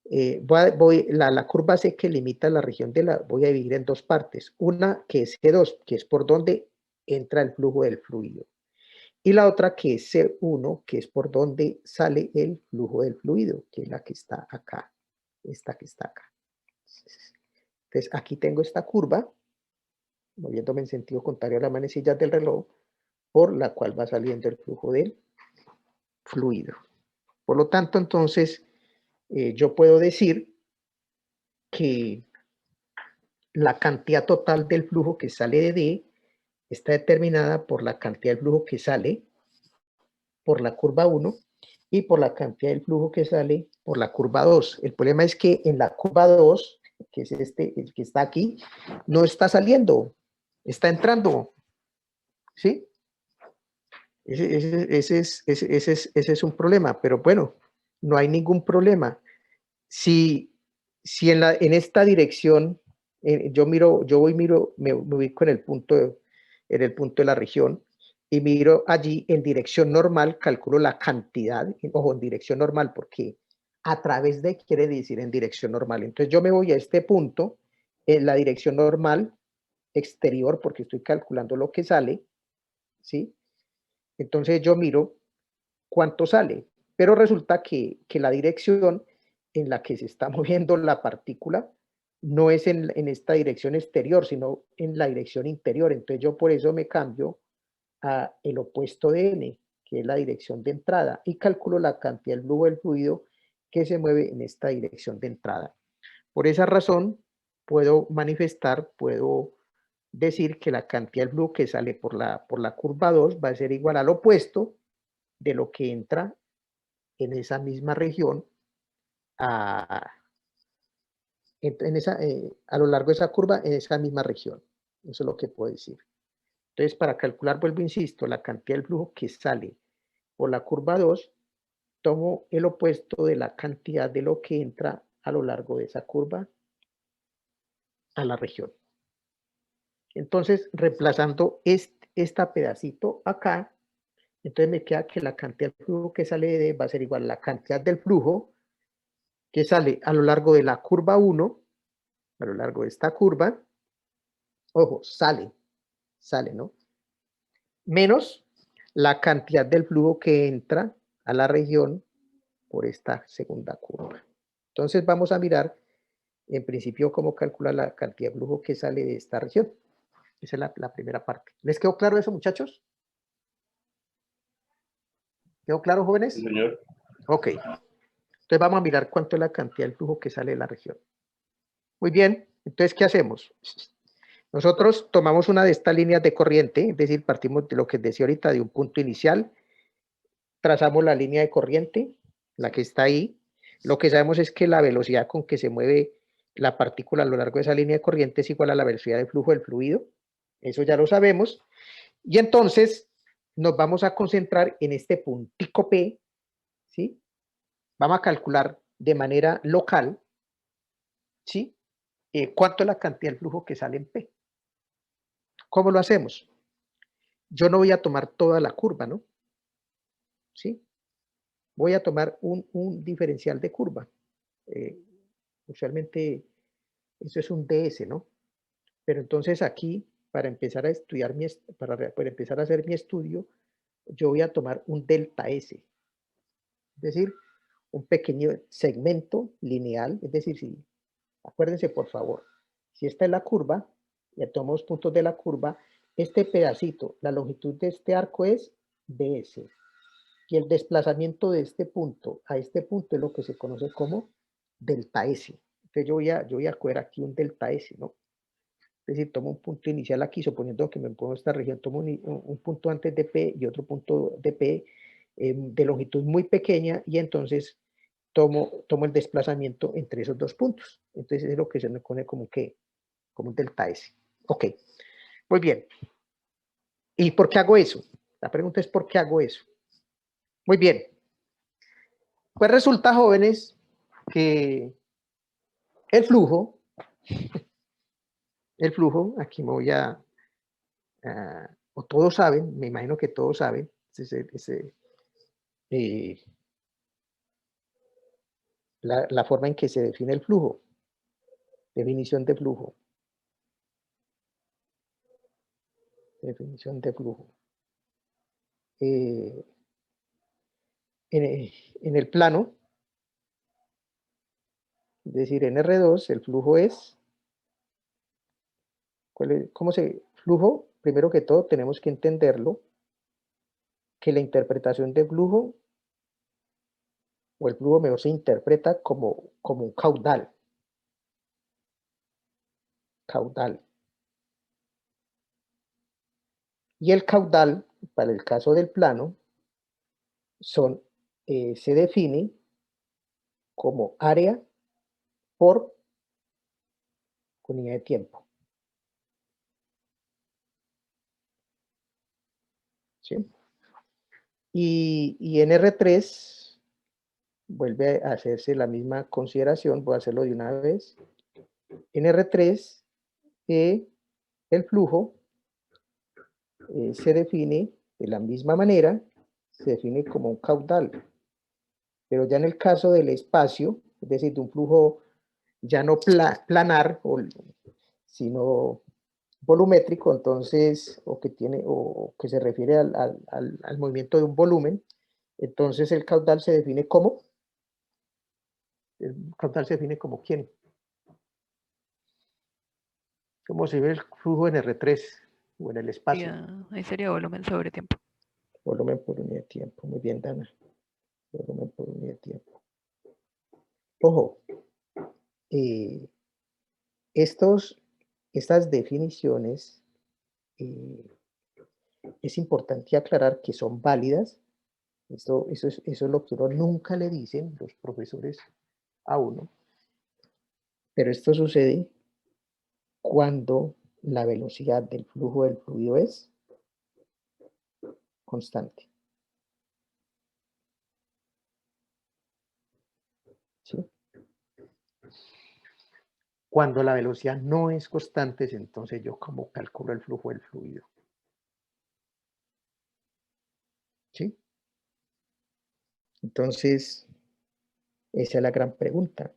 la curva C que limita la región voy a dividir en dos partes. Una que es C2, que es por donde entra el flujo del fluido. Y la otra que es C1, que es por donde sale el flujo del fluido, que es la que está acá. Esta que está acá. Entonces, aquí tengo esta curva, moviéndome en sentido contrario a las manecillas del reloj, por la cual va saliendo el flujo del fluido. Por lo tanto, entonces, yo puedo decir que la cantidad total del flujo que sale de D está determinada por la cantidad de flujo que sale por la curva 1 y por la cantidad del flujo que sale por la curva 2. El problema es que en la curva 2, que es el que está aquí, no está saliendo, está entrando, ¿sí? Ese es un problema, pero bueno, no hay ningún problema. Si en esta dirección, me ubico en el punto de la región y miro allí en dirección normal, calculo la cantidad, ojo, en dirección normal, porque a través de quiere decir en dirección normal. Entonces yo me voy a este punto, en la dirección normal exterior, porque estoy calculando lo que sale, ¿sí? Entonces yo miro cuánto sale, pero resulta que la dirección en la que se está moviendo la partícula no es en esta dirección exterior, sino en la dirección interior. Entonces yo por eso me cambio a el opuesto de n, que es la dirección de entrada, y calculo la cantidad del flujo del fluido que se mueve en esta dirección de entrada. Por esa razón, puedo decir que la cantidad del flujo que sale por la curva 2 va a ser igual al opuesto de lo que entra en esa misma región a, a lo largo de esa curva en esa misma región. Eso es lo que puedo decir. Entonces, para calcular, vuelvo, insisto, la cantidad del flujo que sale por la curva 2, tomo el opuesto de la cantidad de lo que entra a lo largo de esa curva a la región. Entonces, reemplazando esta pedacito acá, entonces me queda que la cantidad del flujo que sale de D va a ser igual a la cantidad del flujo que sale a lo largo de la curva 1, a lo largo de esta curva, ojo, sale, ¿no? Menos la cantidad del flujo que entra a la región por esta segunda curva. Entonces vamos a mirar en principio cómo calcular la cantidad de flujo que sale de esta región. Esa es la primera parte. ¿Les quedó claro eso, muchachos? ¿Quedó claro, jóvenes? Sí, señor. Ok. Entonces vamos a mirar cuánto es la cantidad del flujo que sale de la región. Muy bien. Entonces, ¿qué hacemos? Nosotros tomamos una de estas líneas de corriente, es decir, partimos de lo que decía ahorita, de un punto inicial, trazamos la línea de corriente, la que está ahí. Lo que sabemos es que la velocidad con que se mueve la partícula a lo largo de esa línea de corriente es igual a la velocidad de flujo del fluido. Eso ya lo sabemos. Y entonces nos vamos a concentrar en este puntico P, ¿sí? Vamos a calcular de manera local, ¿sí? ¿Cuánto es la cantidad de flujo que sale en P? ¿Cómo lo hacemos? Yo no voy a tomar toda la curva, ¿no? ¿Sí? Voy a tomar un diferencial de curva. Usualmente eso es un DS, ¿no? Pero entonces aquí, para empezar a estudiar, para empezar a hacer mi estudio, yo voy a tomar un delta S, es decir, un pequeño segmento lineal, es decir, si, acuérdense por favor, si esta es la curva, ya tomo los puntos de la curva, este pedacito, la longitud de este arco es ds, y el desplazamiento de este punto a este punto es lo que se conoce como delta S. Entonces yo voy a coger aquí un delta S, ¿no? Es decir, tomo un punto inicial aquí, suponiendo que me pongo esta región, tomo un punto antes de P y otro punto de P de longitud muy pequeña, y entonces tomo el desplazamiento entre esos dos puntos. Entonces es lo que se me pone como un delta S. Ok, muy bien. ¿Y por qué hago eso? La pregunta es ¿por qué hago eso? Muy bien. Pues resulta, jóvenes, que el flujo, aquí me voy o todos saben, me imagino que todos saben, eh, la forma en que se define el flujo, definición de flujo, definición de flujo. Eh, en el plano, es decir, en R2, el flujo es, ¿cómo se flujo? Primero que todo, tenemos que entenderlo, que la interpretación de flujo o el flujo mejor se interpreta como un caudal. Caudal. Y el caudal, para el caso del plano, se define como área por unidad de tiempo. ¿Sí? Y en R3 vuelve a hacerse la misma consideración, voy a hacerlo de una vez. En R3, el flujo se define de la misma manera, se define como un caudal. Pero ya en el caso del espacio, es decir, de un flujo ya no planar, sino volumétrico, entonces, o que se refiere al movimiento de un volumen, entonces el caudal se define como, el caudal se define como ¿quién? ¿Cómo se ve el flujo en R3 o en el espacio? Ahí sería volumen sobre tiempo. Volumen por unidad de tiempo. Muy bien, Dana. Volumen por unidad de tiempo. Ojo, estas definiciones es importante aclarar que son válidas. Eso es lo que uno nunca le dicen los profesores a uno. Pero esto sucede cuando la velocidad del flujo del fluido es constante. ¿Sí? Cuando la velocidad no es constante, entonces yo como calculo el flujo del fluido. ¿Sí? Entonces, esa es la gran pregunta.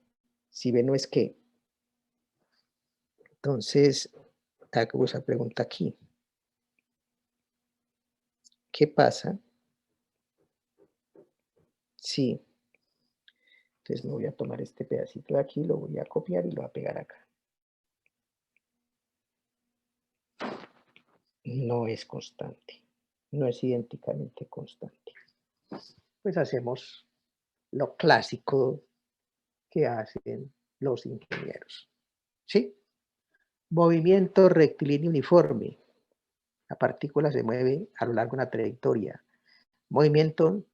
Si B no es qué. Entonces, hago esa pregunta aquí. ¿Qué pasa si? Entonces me voy a tomar este pedacito de aquí, lo voy a copiar y lo voy a pegar acá. No es constante, no es idénticamente constante. Pues hacemos lo clásico que hacen los ingenieros. ¿Sí? Movimiento rectilíneo uniforme. La partícula se mueve a lo largo de una trayectoria. Movimiento,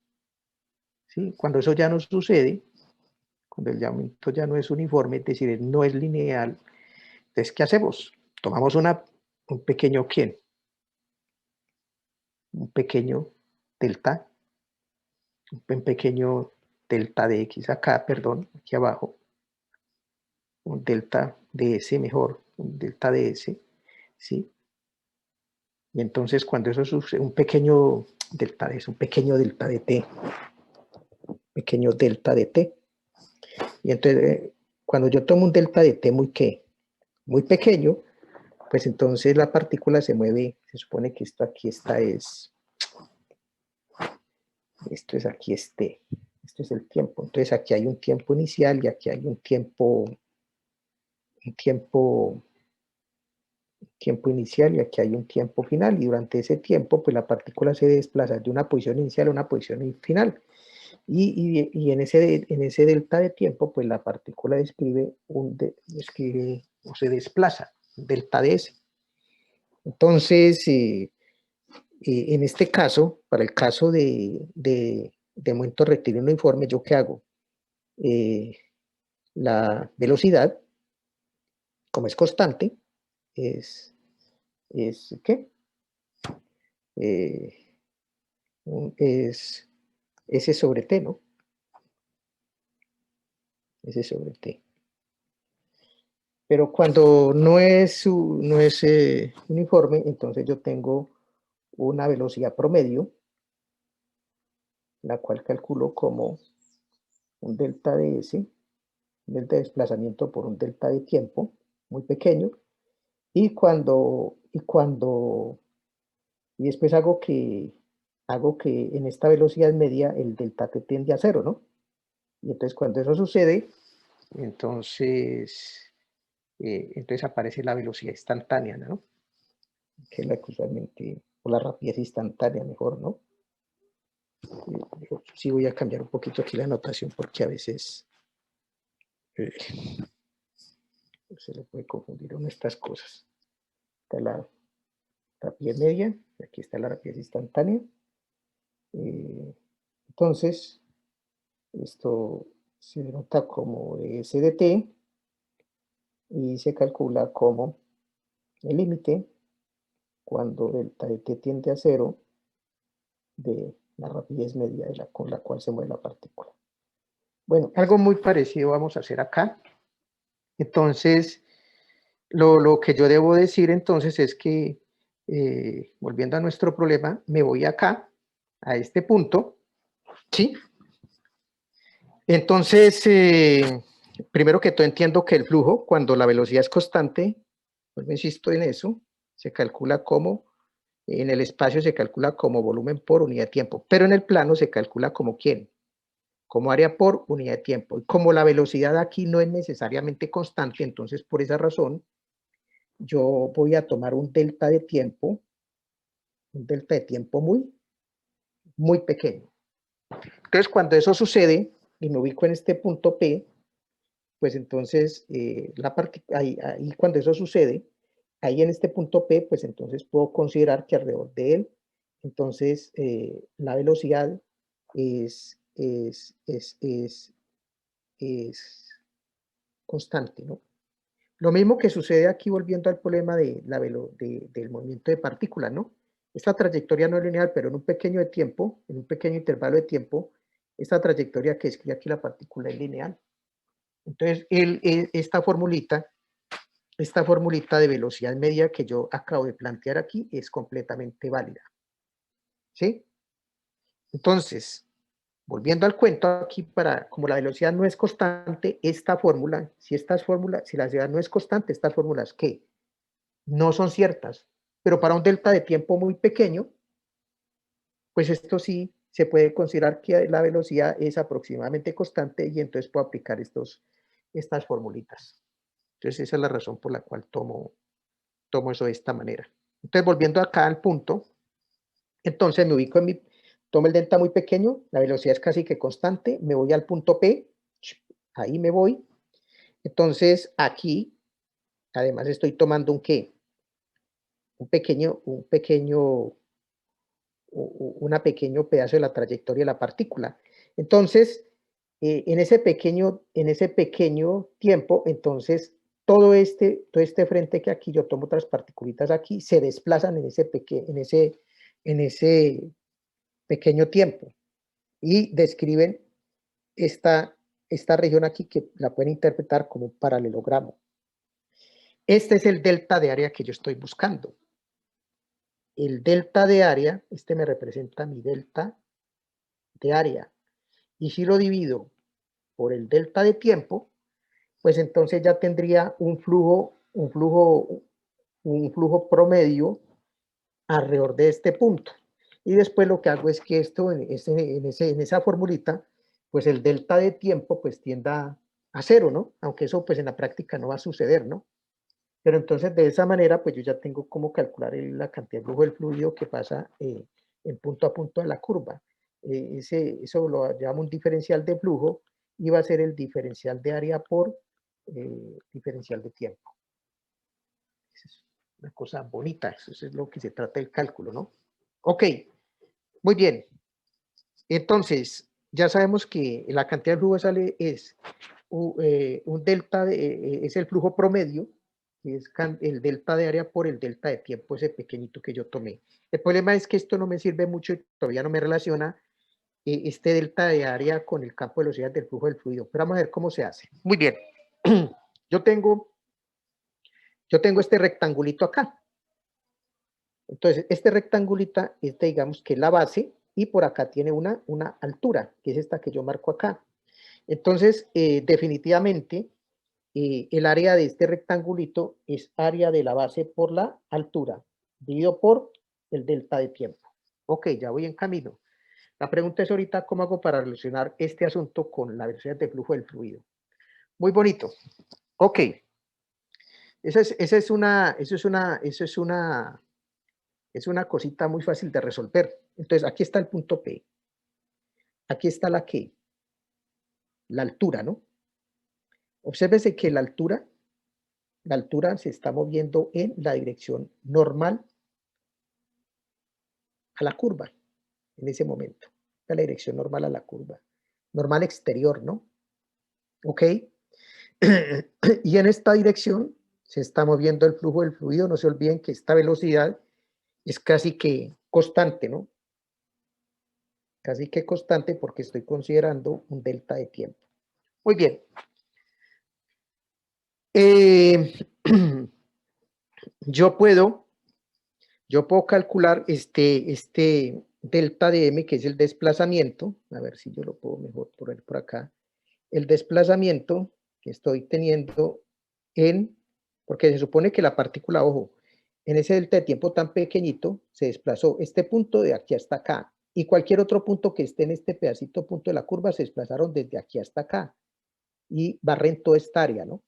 ¿sí? Cuando eso ya no sucede, cuando el movimiento ya no es uniforme, es decir, no es lineal, entonces, ¿qué hacemos? Tomamos un pequeño ¿quién? Un pequeño delta, un pequeño delta de X acá, perdón, aquí abajo, un delta de S mejor, un delta de S, ¿sí? Y entonces cuando eso sucede, un pequeño delta de S, un pequeño delta de T, pequeño delta de T. Y entonces, cuando yo tomo un delta de T muy, ¿qué? Muy pequeño, pues entonces la partícula se mueve, se supone que esto aquí está esto es aquí T, este es el tiempo. Entonces aquí hay un tiempo inicial y aquí hay un tiempo inicial y aquí hay un tiempo final, y durante ese tiempo pues la partícula se desplaza de una posición inicial a una posición final, y en ese delta de tiempo pues la partícula describe o se desplaza, delta de S. Entonces, en este caso, para el caso de momento rectilíneo uniforme, ¿yo qué hago? La velocidad, como es constante, es ¿qué? Es S sobre T, ¿no? S sobre T. Pero cuando no es uniforme, entonces yo tengo una velocidad promedio, la cual calculo como un delta de S, un delta de desplazamiento por un delta de tiempo, muy pequeño, y después hago que en esta velocidad media el delta t tiende a cero, ¿no? Y entonces cuando eso sucede, entonces aparece la velocidad instantánea, ¿no? Que es la que usualmente, o la rapidez instantánea mejor, ¿no? Yo sí voy a cambiar un poquito aquí la notación porque a veces se le puede confundir con estas cosas. Está la rapidez media, aquí está la rapidez instantánea. Entonces, esto se denota como SDT y se calcula como el límite cuando delta de t tiende a 0 de la rapidez media con la cual se mueve la partícula. Bueno, algo muy parecido vamos a hacer acá. Entonces, lo que yo debo decir entonces es que, volviendo a nuestro problema, me voy acá, a este punto, ¿sí? Entonces, primero que todo entiendo que el flujo, cuando la velocidad es constante, pues insisto en eso, se calcula como, en el espacio se calcula como volumen por unidad de tiempo, pero en el plano se calcula como ¿quién? Como área por unidad de tiempo. Y como la velocidad aquí no es necesariamente constante, entonces por esa razón yo voy a tomar un delta de tiempo muy pequeño. Entonces cuando eso sucede y me ubico en este punto P, pues entonces ahí cuando eso sucede, ahí en este punto P, pues entonces puedo considerar que alrededor de él, entonces la velocidad es constante, ¿no? Lo mismo que sucede aquí volviendo al problema del movimiento de partículas, ¿no? Esta trayectoria no es lineal, pero en un pequeño de tiempo, en un pequeño intervalo de tiempo, esta trayectoria que escribe aquí la partícula es lineal. Entonces, esta formulita de velocidad media que yo acabo de plantear aquí es completamente válida. ¿Sí? Entonces, volviendo al cuento aquí, como la velocidad no es constante, esta fórmula, si la velocidad no es constante, estas fórmulas, ¿qué? No son ciertas, pero para un delta de tiempo muy pequeño, pues esto sí se puede considerar que la velocidad es aproximadamente constante y entonces puedo aplicar estas formulitas. Entonces esa es la razón por la cual tomo eso de esta manera. Entonces volviendo acá al punto, entonces me ubico tomo el delta muy pequeño, la velocidad es casi que constante, me voy al punto P, ahí me voy. Entonces aquí, además estoy tomando un ¿qué? Un pequeño pedazo de la trayectoria de la partícula. Entonces, en ese pequeño tiempo, entonces todo este frente que aquí yo tomo otras particulitas aquí se desplazan en ese pequeño tiempo y describen esta región aquí que la pueden interpretar como un paralelogramo. Este es el delta de área que yo estoy buscando. El delta de área, me representa mi delta de área. Y si lo divido por el delta de tiempo, pues entonces ya tendría un flujo promedio alrededor de este punto. Y después lo que hago es que esto, en esa formulita, pues el delta de tiempo pues tienda a cero, ¿no? Aunque eso pues en la práctica no va a suceder, ¿no? Pero entonces de esa manera pues yo ya tengo cómo calcular la cantidad de flujo del fluido que pasa en punto a punto de la curva. Eso lo llamamos un diferencial de flujo y va a ser el diferencial de área por diferencial de tiempo. Esa es una cosa bonita, eso es lo que se trata del cálculo, ¿no? Ok, muy bien. Entonces, ya sabemos que la cantidad de flujo sale es un delta, es el flujo promedio, que es el delta de área por el delta de tiempo, ese pequeñito que yo tomé. El problema es que esto no me sirve mucho y todavía no me relaciona este delta de área con el campo de velocidad del flujo del fluido. Pero vamos a ver cómo se hace. Muy bien. Yo tengo este rectangulito acá. Entonces, este rectangulito es, digamos, que la base y por acá tiene una altura, que es esta que yo marco acá. Entonces, definitivamente, el área de este rectangulito es área de la base por la altura, dividido por el delta de tiempo. Ok, ya voy en camino. La pregunta es ahorita, ¿cómo hago para relacionar este asunto con la velocidad de flujo del fluido? Muy bonito. Ok. Es una cosita muy fácil de resolver. Entonces, aquí está el punto P. aquí está la ¿qué? La altura, ¿no? Obsérvese que la altura se está moviendo en la dirección normal a la curva, en ese momento. A la dirección normal a la curva. Normal exterior, ¿no? ¿Ok? Y en esta dirección se está moviendo el flujo del fluido. No se olviden que esta velocidad es casi que constante, ¿no? Casi que constante porque estoy considerando un delta de tiempo. Muy bien. Yo puedo calcular este delta de m, que es el desplazamiento. A ver si yo lo puedo mejor poner por acá. El desplazamiento que estoy teniendo porque se supone que la partícula, ojo, en ese delta de tiempo tan pequeñito, se desplazó este punto de aquí hasta acá, y cualquier otro punto que esté en este pedacito punto de la curva se desplazaron desde aquí hasta acá, y barren toda esta área, ¿no?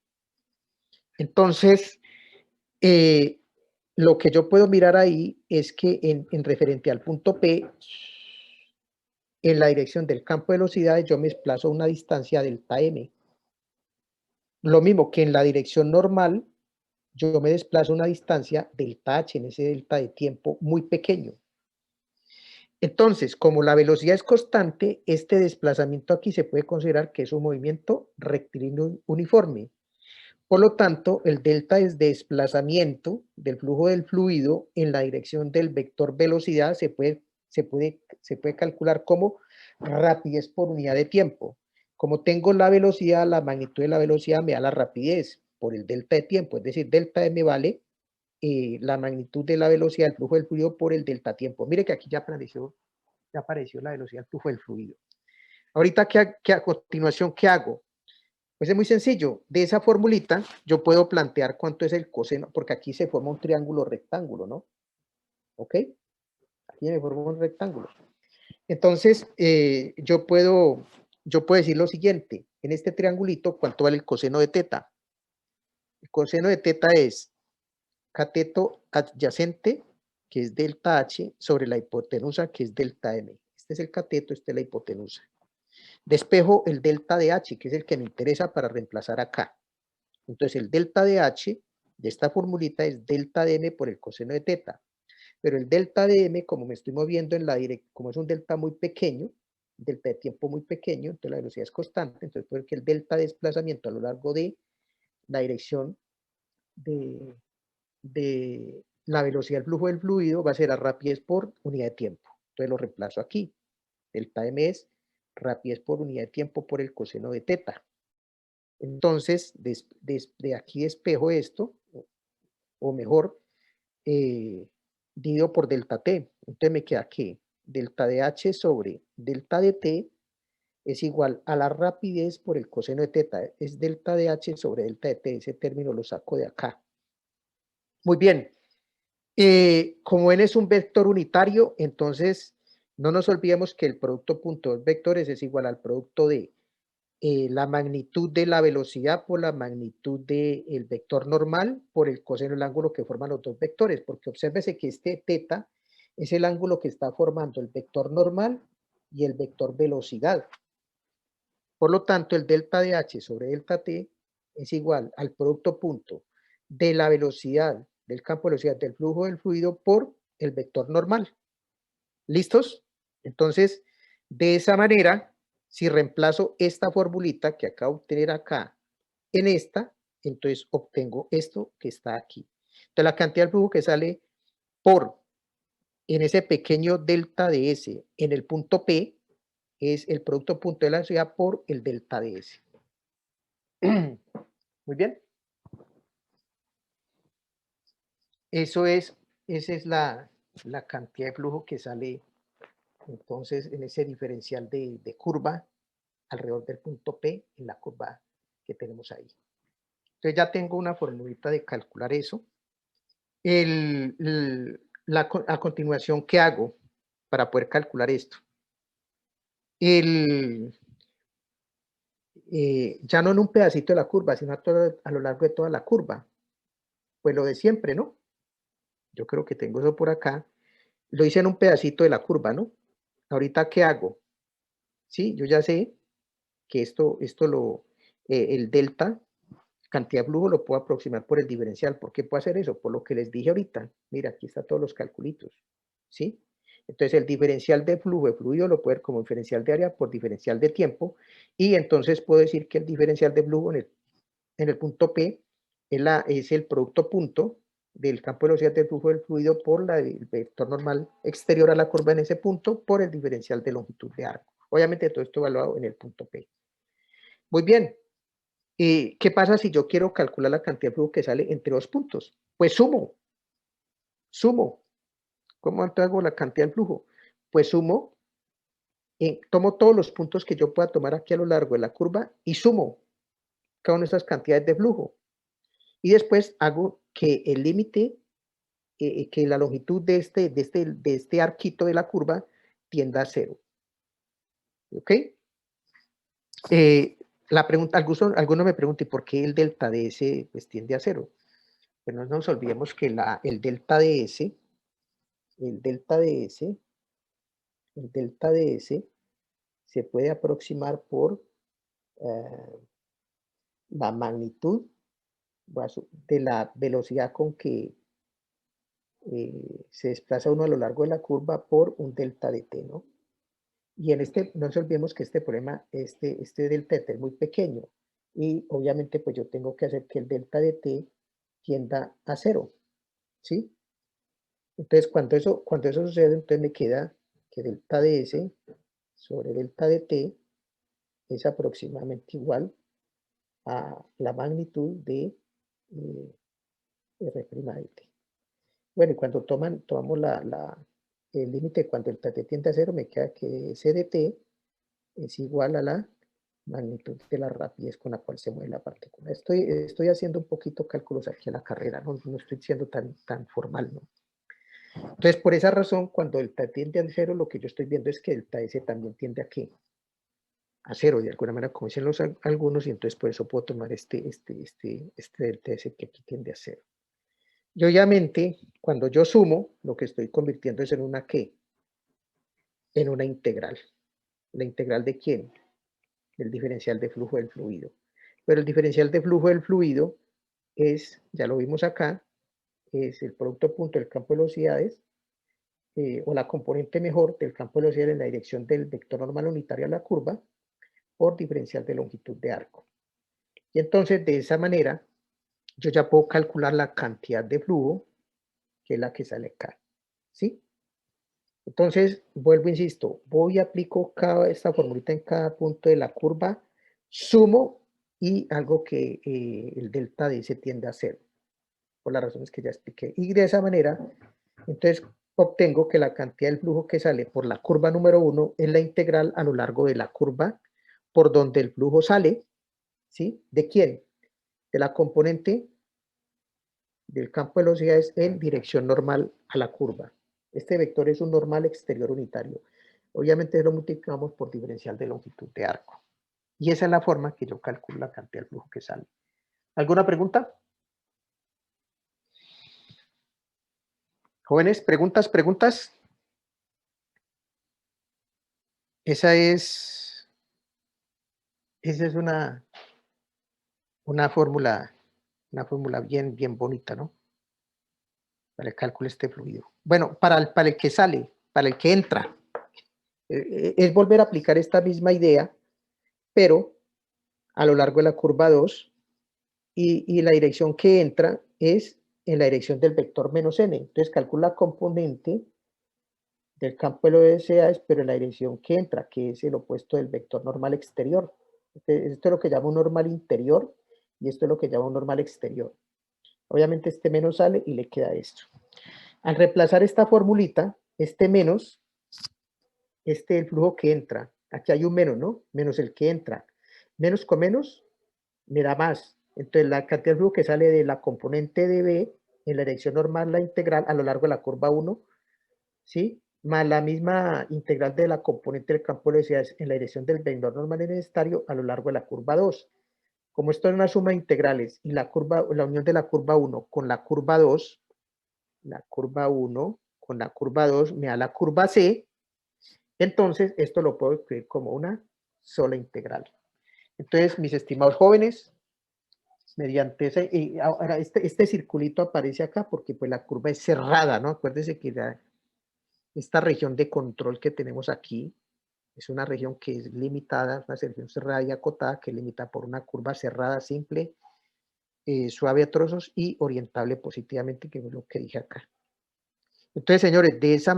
Entonces, lo que yo puedo mirar ahí es que en referente al punto P, en la dirección del campo de velocidades, yo me desplazo a una distancia delta m. Lo mismo que en la dirección normal, yo me desplazo a una distancia delta h, en ese delta de tiempo muy pequeño. Entonces, como la velocidad es constante, este desplazamiento aquí se puede considerar que es un movimiento rectilíneo uniforme. Por lo tanto, el delta es desplazamiento del flujo del fluido en la dirección del vector velocidad, se puede calcular como rapidez por unidad de tiempo. Como tengo la velocidad, la magnitud de la velocidad me da la rapidez por el delta de tiempo, es decir, delta m vale la magnitud de la velocidad del flujo del fluido por el delta tiempo. Mire que aquí ya apareció la velocidad del flujo del fluido. Ahorita, a continuación, ¿qué hago? Pues es muy sencillo. De esa formulita yo puedo plantear cuánto es el coseno, porque aquí se forma un triángulo rectángulo, ¿no? ¿Ok? Aquí me forma un rectángulo. Entonces, yo puedo decir lo siguiente. En este triangulito, ¿cuánto vale el coseno de teta? El coseno de teta es cateto adyacente, que es delta H, sobre la hipotenusa, que es delta M. Este es el cateto, esta es la hipotenusa. Despejo el delta de H, que es el que me interesa para reemplazar acá. Entonces, el delta de H de esta formulita es delta de M por el coseno de teta. Pero el delta de M, como me estoy moviendo en la dirección, como es un delta muy pequeño, delta de tiempo muy pequeño, entonces la velocidad es constante, entonces puede que el delta de desplazamiento a lo largo de la dirección de la velocidad del flujo del fluido va a ser a rapidez por unidad de tiempo. Entonces lo reemplazo aquí. Delta M es rapidez por unidad de tiempo por el coseno de teta. Entonces, de aquí despejo esto, o mejor, divido por delta T. Entonces me queda que delta de H sobre delta de T es igual a la rapidez por el coseno de teta. Es delta de H sobre delta de T. Ese término lo saco de acá. Muy bien. Como n es un vector unitario, entonces no nos olvidemos que el producto punto de vectores es igual al producto de la magnitud de la velocidad por la magnitud del vector normal por el coseno del ángulo que forman los dos vectores, porque obsérvese que este teta es el ángulo que está formando el vector normal y el vector velocidad. Por lo tanto, el delta de h sobre delta t es igual al producto punto de la velocidad del campo de velocidad del flujo del fluido por el vector normal. ¿Listos? Entonces, de esa manera, si reemplazo esta formulita que acabo de obtener acá en esta, entonces obtengo esto que está aquí. Entonces, la cantidad de flujo que sale en ese pequeño delta de S en el punto P es el producto punto de la velocidad por el delta de S. Muy bien. Esa es la cantidad de flujo que sale entonces en ese diferencial de curva alrededor del punto P en la curva que tenemos ahí. Entonces ya tengo una formulita de calcular eso. A continuación, ¿qué hago para poder calcular esto? Ya no en un pedacito de la curva, sino a lo largo de toda la curva. Pues lo de siempre, ¿no? Yo creo que tengo eso por acá. Lo hice en un pedacito de la curva, ¿no? Ahorita, ¿qué hago? ¿sí? Yo ya sé que el delta, cantidad de flujo, lo puedo aproximar por el diferencial. ¿Por qué puedo hacer eso? Por lo que les dije ahorita. Mira, aquí están todos los calculitos, ¿sí? Entonces el diferencial de flujo de fluido lo puedo ver como diferencial de área por diferencial de tiempo, y entonces puedo decir que el diferencial de flujo en el punto P es el producto punto del campo de velocidad del flujo del fluido por el vector normal exterior a la curva en ese punto por el diferencial de longitud de arco. Obviamente todo esto evaluado en el punto P. Muy bien. ¿Qué pasa si yo quiero calcular la cantidad de flujo que sale entre dos puntos? Pues sumo. ¿Cómo hago la cantidad de flujo? Pues sumo, tomo todos los puntos que yo pueda tomar aquí a lo largo de la curva y sumo cada una de esas cantidades de flujo. Y después hago que el límite, que la longitud de este arquito de la curva tienda a 0. ¿Ok? La pregunta, alguno me pregunta, ¿y por qué el delta de S pues, tiende a 0? Pero no nos olvidemos que el delta de S se puede aproximar por la magnitud de la velocidad con que se desplaza uno a lo largo de la curva por un delta de t, ¿no? Y no nos olvidemos que este problema, este delta de t es muy pequeño, y obviamente pues yo tengo que hacer que el delta de t tienda a 0, ¿sí? Entonces cuando eso sucede, entonces me queda que delta de s sobre delta de t es aproximadamente igual a la magnitud de R' de t. Bueno, y cuando tomamos el límite cuando el t tiende a 0, me queda que S de t es igual a la magnitud de la rapidez con la cual se mueve la partícula. Estoy haciendo un poquito cálculos aquí en la carrera, no estoy siendo tan formal, ¿no? Entonces, por esa razón, cuando el t tiende a 0, lo que yo estoy viendo es que el S también tiende a ¿qué? A 0, de alguna manera, como dicen algunos, y entonces por eso puedo tomar este delta S que aquí tiende a 0. Y obviamente, cuando yo sumo, lo que estoy convirtiendo es en una ¿qué? En una integral. ¿La integral de quién? El diferencial de flujo del fluido. Pero el diferencial de flujo del fluido es, ya lo vimos acá, es el producto punto del campo de velocidades, o la componente mejor del campo de velocidades en la dirección del vector normal unitario a la curva, por diferencial de longitud de arco. Y entonces, de esa manera, yo ya puedo calcular la cantidad de flujo, que es la que sale acá, ¿sí? Entonces, vuelvo, insisto, voy y aplico esta formulita en cada punto de la curva, sumo y algo que el delta de S tiende a 0, por las razones que ya expliqué. Y de esa manera, entonces, obtengo que la cantidad del flujo que sale por la curva número 1 es la integral a lo largo de la curva por donde el flujo sale, ¿sí? ¿De quién? De la componente del campo de velocidades en dirección normal a la curva. Este vector es un normal exterior unitario. Obviamente lo multiplicamos por diferencial de longitud de arco. Y esa es la forma que yo calculo la cantidad de flujo que sale. ¿Alguna pregunta? Jóvenes, preguntas. Esa es una fórmula bien bonita, ¿no? Para el cálculo de este fluido. Bueno, para el que sale, para el que entra, es volver a aplicar esta misma idea, pero a lo largo de la curva 2, y la dirección que entra es en la dirección del vector menos n. Entonces calcula la componente del campo de velocidades, pero en la dirección que entra, que es el opuesto del vector normal exterior. Esto es lo que llamo un normal interior, y esto es lo que llamo un normal exterior. Obviamente este menos sale y le queda esto. Al reemplazar esta formulita, este menos, el flujo que entra, aquí hay un menos, ¿no? Menos el que entra. Menos con menos me da más. Entonces la cantidad de flujo que sale de la componente de B en la dirección normal, la integral a lo largo de la curva 1, ¿sí? Más la misma integral de la componente del campo de velocidades en la dirección del vector normal necesitario a lo largo de la curva 2. Como esto es una suma de integrales y la unión de la curva 1 con la curva 2, la curva 1 con la curva 2 me da la curva C, Entonces, esto lo puedo escribir como una sola integral. Entonces, mis estimados jóvenes, mediante ese, y ahora este circulito aparece acá porque pues la curva es cerrada, ¿no? Acuérdense que esta región de control que tenemos aquí es una región que es limitada, una región cerrada y acotada que limita por una curva cerrada, simple, suave a trozos y orientable positivamente, que es lo que dije acá. Entonces, señores, de esa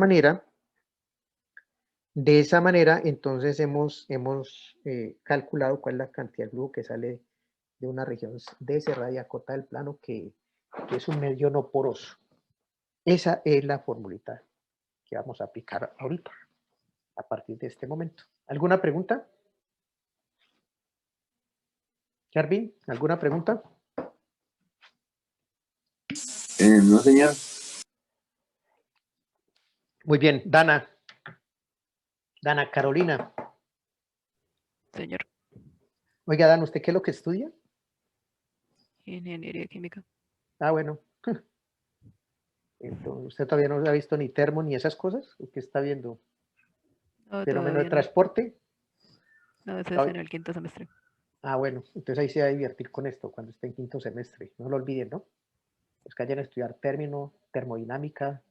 manera, entonces hemos calculado cuál es la cantidad de flujo que sale de una región de cerrada y acotada del plano que es un medio no poroso. Esa es la formulita que vamos a aplicar ahorita, a partir de este momento. ¿Alguna pregunta? Jarvin, ¿alguna pregunta? No, señor. Muy bien, Dana Carolina. Señor, Oiga, Dana, ¿usted qué es lo que estudia? ingeniería química. Ah, bueno. Entonces, ¿usted todavía no ha visto ni termo ni esas cosas? ¿O qué está viendo? No, ¿Fenómeno de todavía no. transporte? No, eso es en el quinto semestre. Ah, bueno, entonces ahí se va a divertir con esto cuando esté en quinto semestre. No lo olviden, ¿no? Los que vayan a estudiar término, termodinámica,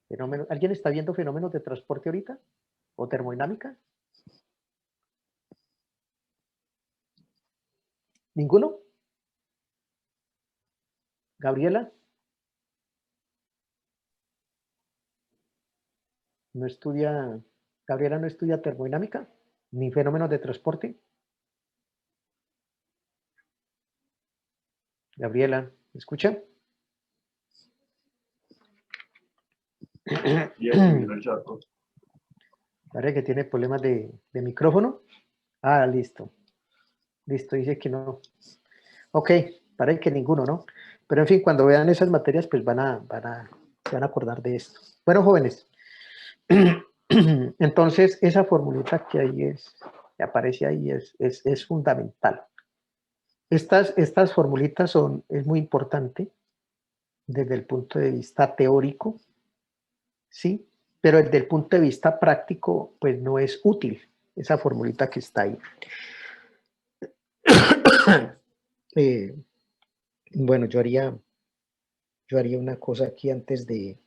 fenómenos. ¿Alguien está viendo fenómenos de transporte ahorita? ¿O termodinámica? ¿Ninguno? ¿Gabriela? ¿No estudia, Gabriela no estudia termodinámica? ¿Ni fenómenos de transporte? Gabriela, ¿me escucha? Parece que tiene problemas de micrófono. Ah, listo. Listo, dice que no. Ok, parece que ninguno, ¿no? Pero en fin, cuando vean esas materias, pues se van a acordar de esto. Bueno, jóvenes, entonces esa formulita que ahí que aparece ahí es fundamental. Estas formulitas es muy importante desde el punto de vista teórico, ¿sí? Pero desde el punto de vista práctico, pues no es útil esa formulita que está ahí. Bueno, yo haría una cosa aquí antes de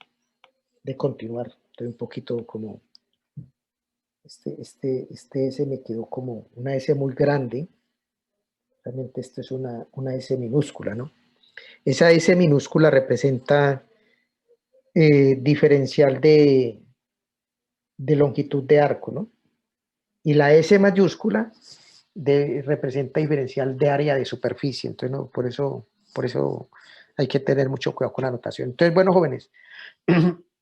continuar. Estoy un poquito como, este S me quedó como una S muy grande. Realmente esto es una S minúscula, ¿no? Esa S minúscula representa diferencial de longitud de arco, ¿no? Y la S mayúscula representa diferencial de área de superficie. Entonces, no, por eso hay que tener mucho cuidado con la notación. Entonces, bueno, jóvenes,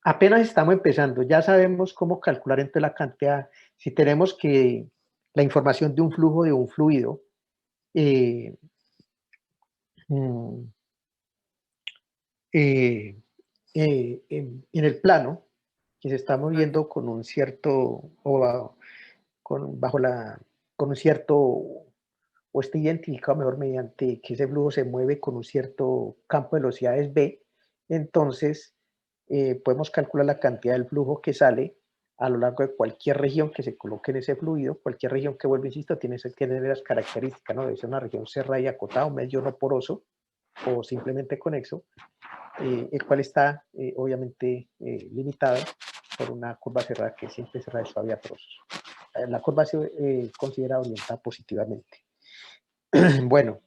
apenas estamos empezando, ya sabemos cómo calcular entre la cantidad, si tenemos que la información de un flujo de un fluido en el plano que se está moviendo con un cierto, con un cierto, o está identificado mejor mediante que ese flujo se mueve con un cierto campo de velocidades B, entonces podemos calcular la cantidad del flujo que sale a lo largo de cualquier región que se coloque en ese fluido. Cualquier región que, vuelvo, insisto, tiene que tener las características, ¿no? Debe ser una región cerrada y acotada, un medio no poroso o simplemente conexo, el cual está obviamente limitado por una curva cerrada que siempre cerrada y suave a trozos. La curva se considera orientada positivamente. Bueno,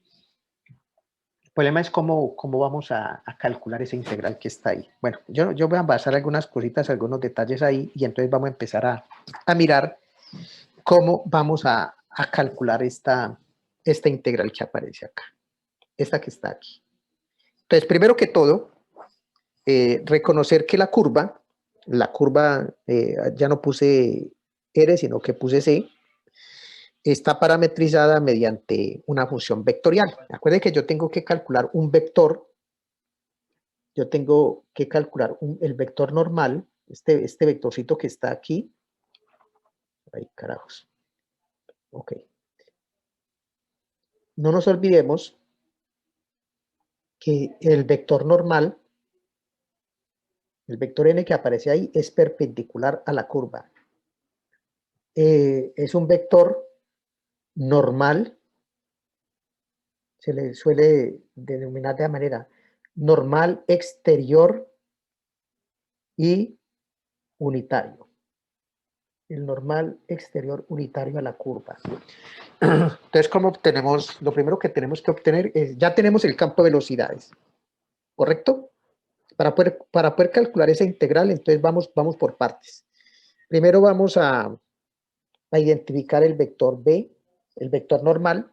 el problema es cómo vamos a calcular esa integral que está ahí. Bueno, yo voy a basar algunas cositas, algunos detalles ahí, y entonces vamos a empezar a mirar cómo vamos a calcular esta integral que aparece acá, esta que está aquí. Entonces, primero que todo, reconocer que la curva, ya no puse R, sino que puse C, está parametrizada mediante una función vectorial. Acuérdense que yo tengo que calcular un vector, yo tengo que calcular el vector normal, este vectorcito que está aquí. Ay, carajos. Ok. No nos olvidemos que el vector normal, el vector n que aparece ahí, es perpendicular a la curva. es un vector normal, se le suele denominar de la manera normal exterior y unitario. El normal exterior unitario a la curva. Entonces, ¿cómo obtenemos? Lo primero que tenemos que obtener es, ya tenemos el campo de velocidades, ¿correcto? Para poder calcular esa integral, entonces vamos por partes. Primero vamos a identificar el vector B, el vector normal.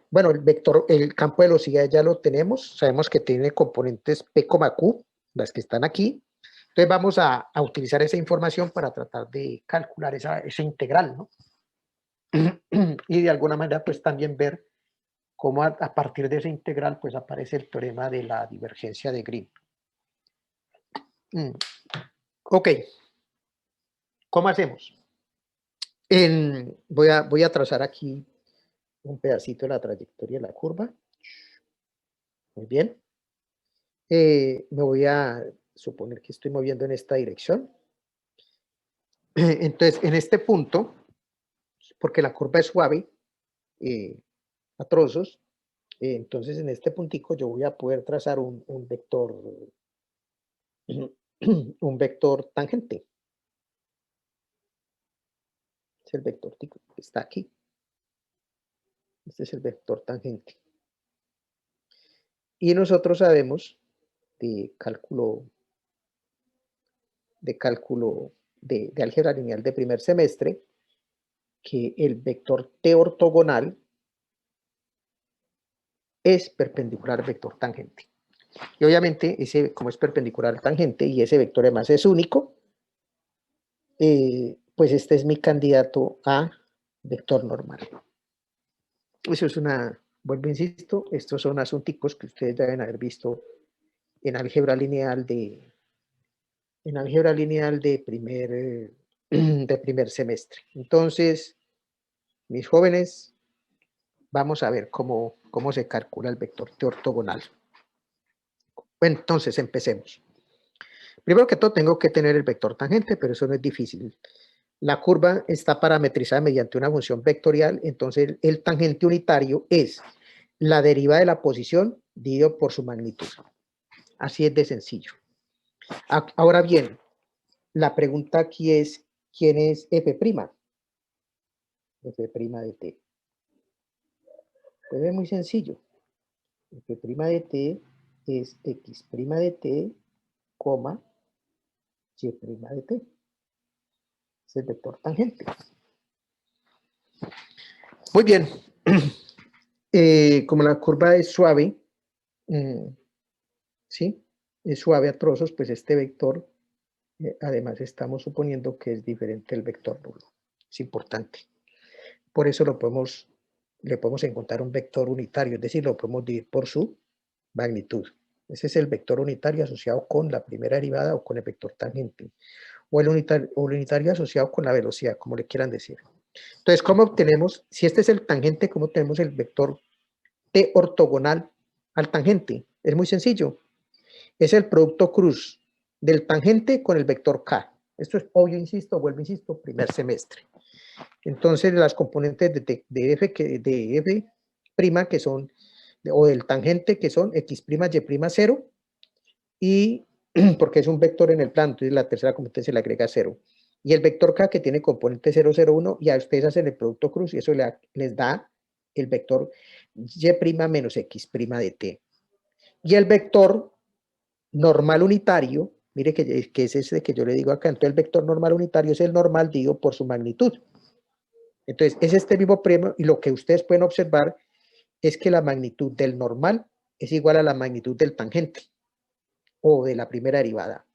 Bueno, el campo de velocidad ya lo tenemos, sabemos que tiene componentes P, Q, las que están aquí. Entonces vamos a utilizar esa información para tratar de calcular esa integral, ¿no? Y de alguna manera pues también ver cómo a partir de esa integral pues aparece el teorema de la divergencia de Green. Ok, ¿cómo hacemos? Voy a trazar aquí un pedacito de la trayectoria de la curva. Muy bien. Me voy a suponer que estoy moviendo en esta dirección. Entonces, en este punto, porque la curva es suave, a trozos, entonces en este puntico yo voy a poder trazar un vector, un vector tangente. Es el vector que está aquí. Este es el vector tangente. Y nosotros sabemos de cálculo de álgebra lineal de primer semestre que el vector T ortogonal es perpendicular al vector tangente. Y obviamente, como es perpendicular al tangente y ese vector además es único, pues este es mi candidato a vector normal. Eso es vuelvo insisto, estos son asunticos que ustedes deben haber visto en álgebra lineal de primer semestre. Entonces, mis jóvenes, vamos a ver cómo se calcula el vector T ortogonal. Bueno, entonces empecemos. Primero que todo tengo que tener el vector tangente, pero eso no es difícil. La curva está parametrizada mediante una función vectorial, entonces el tangente unitario es la deriva de la posición dividido por su magnitud. Así es de sencillo. Ahora bien, la pregunta aquí es, ¿quién es f'? F' de t. Pues es muy sencillo. F' de t es x' de t, coma, y' de t. Es el vector tangente. Muy bien. Como la curva es suave, ¿sí? Es suave a trozos, pues este vector, además estamos suponiendo que es diferente del vector nulo. Es importante. Por eso le podemos encontrar un vector unitario, es decir, lo podemos dividir por su magnitud. Ese es el vector unitario asociado con la primera derivada o con el vector tangente. O el unitario asociado con la velocidad, como le quieran decir. Entonces, ¿cómo obtenemos? Si este es el tangente, ¿cómo obtenemos el vector T ortogonal al tangente? Es muy sencillo. Es el producto cruz del tangente con el vector K. Esto es obvio, insisto, vuelvo, insisto, primer semestre. Entonces, las componentes de F que son, o del tangente, que son X', Y', 0, y porque es un vector en el plano, entonces la tercera componente se le agrega 0. Y el vector K, que tiene componente 0, 0, 1, y a ustedes hacen el producto cruz, y eso les da el vector Y' menos X' de t. Y el vector normal unitario, mire que es ese que yo le digo acá, entonces el vector normal unitario es el normal dividido por su magnitud. Entonces, es este mismo premio, y lo que ustedes pueden observar es que la magnitud del normal es igual a la magnitud del tangente, o de la primera derivada.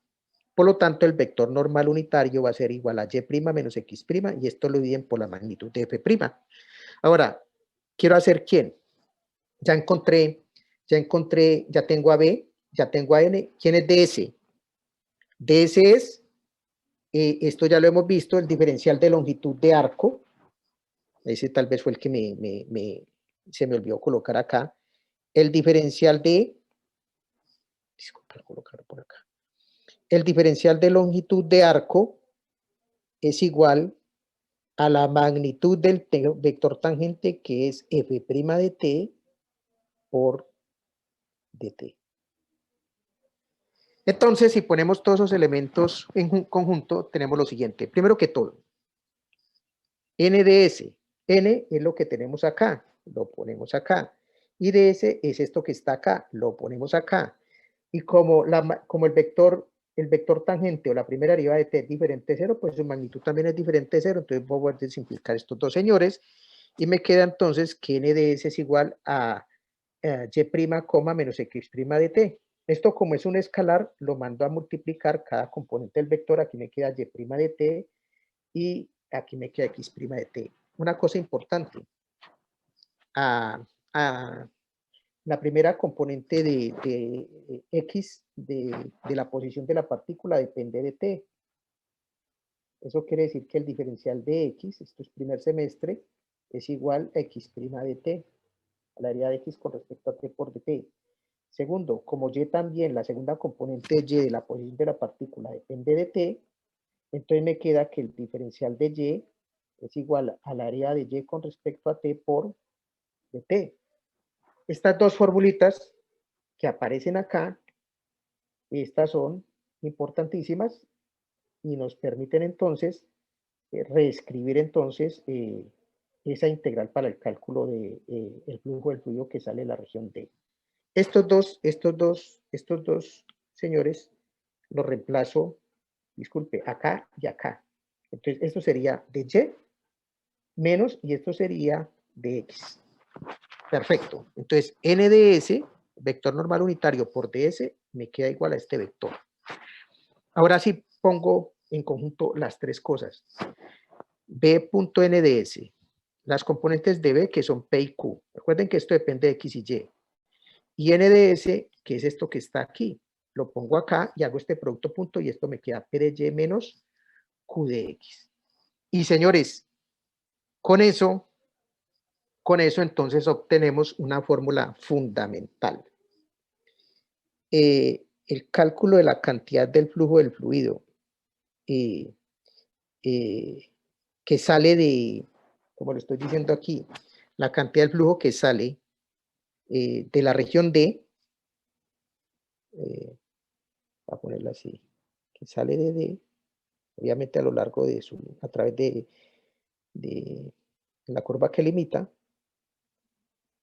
Por lo tanto, el vector normal unitario va a ser igual a Y' menos X', y esto lo dividen por la magnitud de F'. Ahora, quiero hacer ¿quién? Ya tengo a B, ya tengo a N. ¿Quién es DS? DS es, esto ya lo hemos visto, el diferencial de longitud de arco. Ese tal vez fue el que se me olvidó colocar acá. El diferencial de, disculpa, colocarlo por acá. El diferencial de longitud de arco es igual a la magnitud del vector tangente, que es f' de t por dt. Entonces, si ponemos todos esos elementos en conjunto, tenemos lo siguiente. Primero que todo, n de s. N es lo que tenemos acá, lo ponemos acá. Y ds es esto que está acá, lo ponemos acá. Y como el vector tangente o la primera derivada de t es diferente de 0, pues su magnitud también es diferente de 0. Entonces voy a simplificar estos dos señores. Y me queda entonces que n de s es igual a y', menos x' de t. Esto, como es un escalar, lo mando a multiplicar cada componente del vector. Aquí me queda y' de t y aquí me queda x' de t. Una cosa importante, la primera componente de x de la posición de la partícula depende de t. Eso quiere decir que el diferencial de x, esto es primer semestre, es igual a x' de t, a la área de x con respecto a t por dt. Segundo, como y también, la segunda componente y de la posición de la partícula depende de t, entonces me queda que el diferencial de y es igual al área de y con respecto a t por dt. Estas dos formulitas que aparecen acá, estas son importantísimas y nos permiten entonces reescribir entonces esa integral para el cálculo del flujo del fluido que sale de la región D. Estos dos señores los reemplazo, disculpe, acá y acá. Entonces esto sería de y menos, y esto sería de x. Perfecto. Entonces n de s, vector normal unitario por ds, me queda igual a este vector. Ahora sí pongo en conjunto las tres cosas. b.nds, las componentes de b que son p y q. Recuerden que esto depende de x y y. Y nds, que es esto que está aquí. Lo pongo acá y hago este producto punto y esto me queda p de y menos q de x. Y señores, con eso entonces obtenemos una fórmula fundamental. El cálculo de la cantidad del flujo del fluido que sale de, como lo estoy diciendo aquí, la cantidad del flujo que sale de la región D, voy a ponerlo así, que sale de D, obviamente a lo largo de a través de la curva que limita,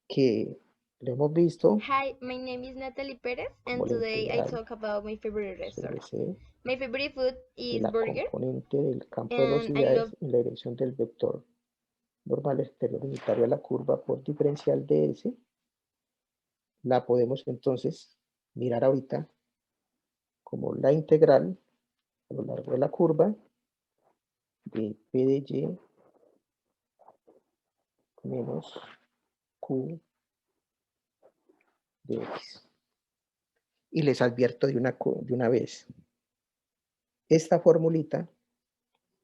que lo hemos visto. Hi, my name is Natalie Perez, and today I talk about my favorite restaurant. My favorite food is la burger, componente del campo de and I velocidades love en la dirección del vector normal exterior unitario a la curva por diferencial de S, la podemos entonces mirar ahorita como la integral a lo largo de la curva de P de Y menos Q de X. Y les advierto de una vez, esta formulita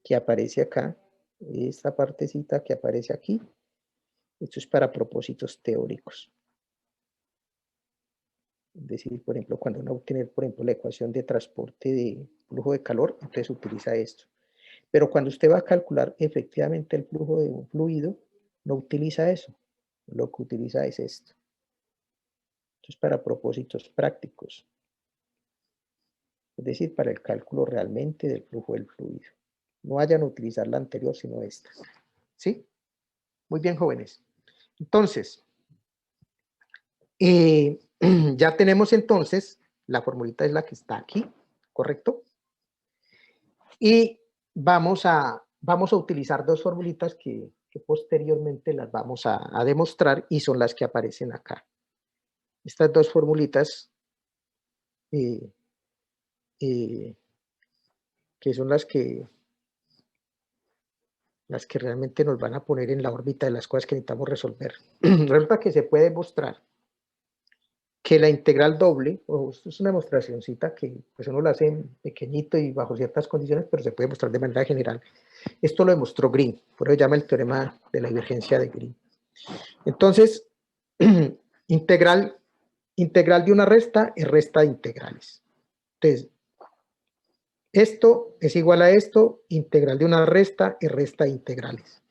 que aparece acá, esta partecita que aparece aquí, esto es para propósitos teóricos. Es decir, por ejemplo, cuando uno obtiene, por ejemplo, la ecuación de transporte de flujo de calor, entonces utiliza esto. Pero cuando usted va a calcular efectivamente el flujo de un fluido, no utiliza eso. Lo que utiliza es esto. Esto es para propósitos prácticos. Es decir, para el cálculo realmente del flujo del fluido. No vayan a utilizar la anterior, sino esta. ¿Sí? Muy bien, jóvenes. Entonces, ya tenemos entonces, la formulita es la que está aquí, ¿correcto? Y vamos a utilizar dos formulitas que posteriormente las vamos a demostrar y son las que aparecen acá. Estas dos formulitas que son las que realmente nos van a poner en la órbita de las cosas que necesitamos resolver. Resulta que se puede demostrar que la integral doble, esto es una demostracióncita que pues uno la hace en pequeñito y bajo ciertas condiciones, pero se puede mostrar de manera general. Esto lo demostró Green, por eso se llama el teorema de la divergencia de Green. Entonces, integral de una resta es resta de integrales. Entonces, Esto es igual a esto, integral de una resta y resta de integrales.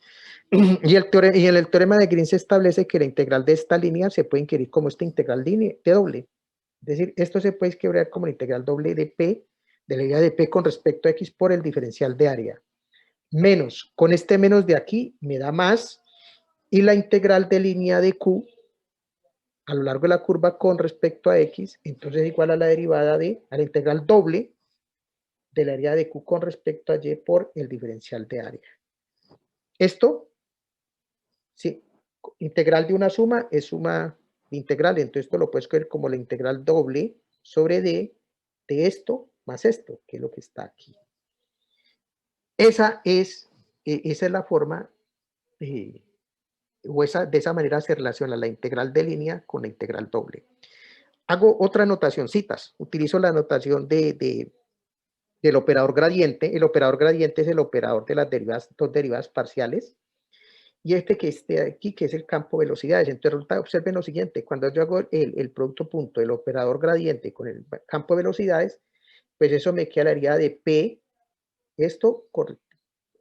Y en el teorema de Green se establece que la integral de esta línea se puede inquirir como esta integral de doble. Es decir, esto se puede escribir como la integral doble de P, de la idea de P con respecto a X por el diferencial de área. Menos, con este menos de aquí me da más, y la integral de línea de Q a lo largo de la curva con respecto a X, entonces es igual a la derivada a la integral doble de la área de Q con respecto a Y por el diferencial de área. Esto, sí, integral de una suma es suma de integral, entonces esto lo puedes ver como la integral doble sobre D de esto más esto, que es lo que está aquí. Esa es la forma, de esa manera se relaciona la integral de línea con la integral doble. Hago otra notación, citas, utilizo la notación del operador gradiente. El operador gradiente es el operador de las dos derivadas parciales, y este que esté aquí, que es el campo velocidades. Entonces, observen lo siguiente, cuando yo hago el producto punto del operador gradiente con el campo de velocidades, pues eso me queda la derivada de P, esto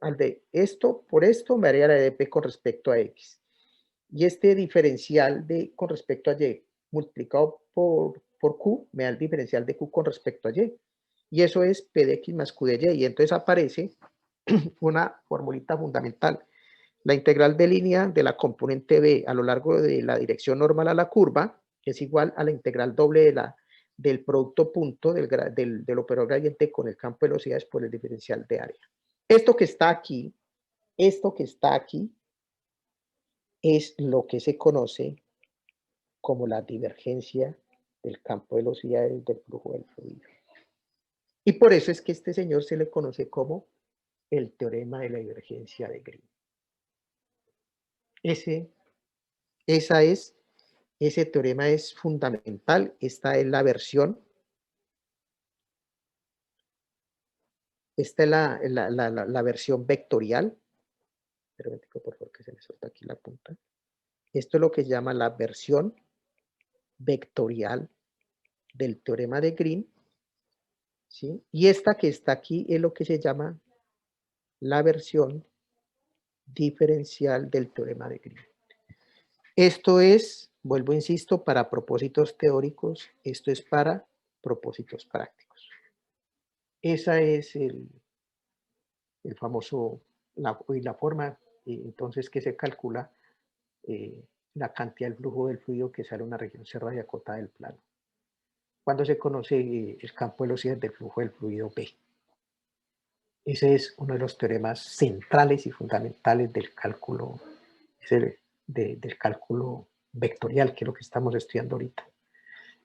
al de esto por esto me haría la de P con respecto a X. Y este diferencial con respecto a Y multiplicado por Q me da el diferencial de Q con respecto a Y. Y eso es P de X más Q de Y. Y entonces aparece una formulita fundamental. La integral de línea de la componente B a lo largo de la dirección normal a la curva es igual a la integral doble del producto punto del operador gradiente con el campo de velocidades por el diferencial de área. Esto que está aquí es lo que se conoce como la divergencia del campo de velocidades del flujo del fluido. Y por eso es que este señor se le conoce como el teorema de la divergencia de Green. Ese teorema es fundamental. Esta es la versión. Esta es la versión vectorial. Pero por favor que se me suelta aquí la punta. Esto es lo que se llama la versión vectorial del teorema de Green, ¿sí? Y esta que está aquí es lo que se llama la versión diferencial del teorema de Green. Esto es, vuelvo, insisto, para propósitos teóricos, esto es para propósitos prácticos. Esa es el famoso, la forma entonces que se calcula la cantidad del flujo del fluido que sale a una región cerrada y acotada del plano, cuando se conoce el campo de velocidades del flujo del fluido P. Ese es uno de los teoremas centrales y fundamentales del cálculo, del cálculo vectorial, que es lo que estamos estudiando ahorita.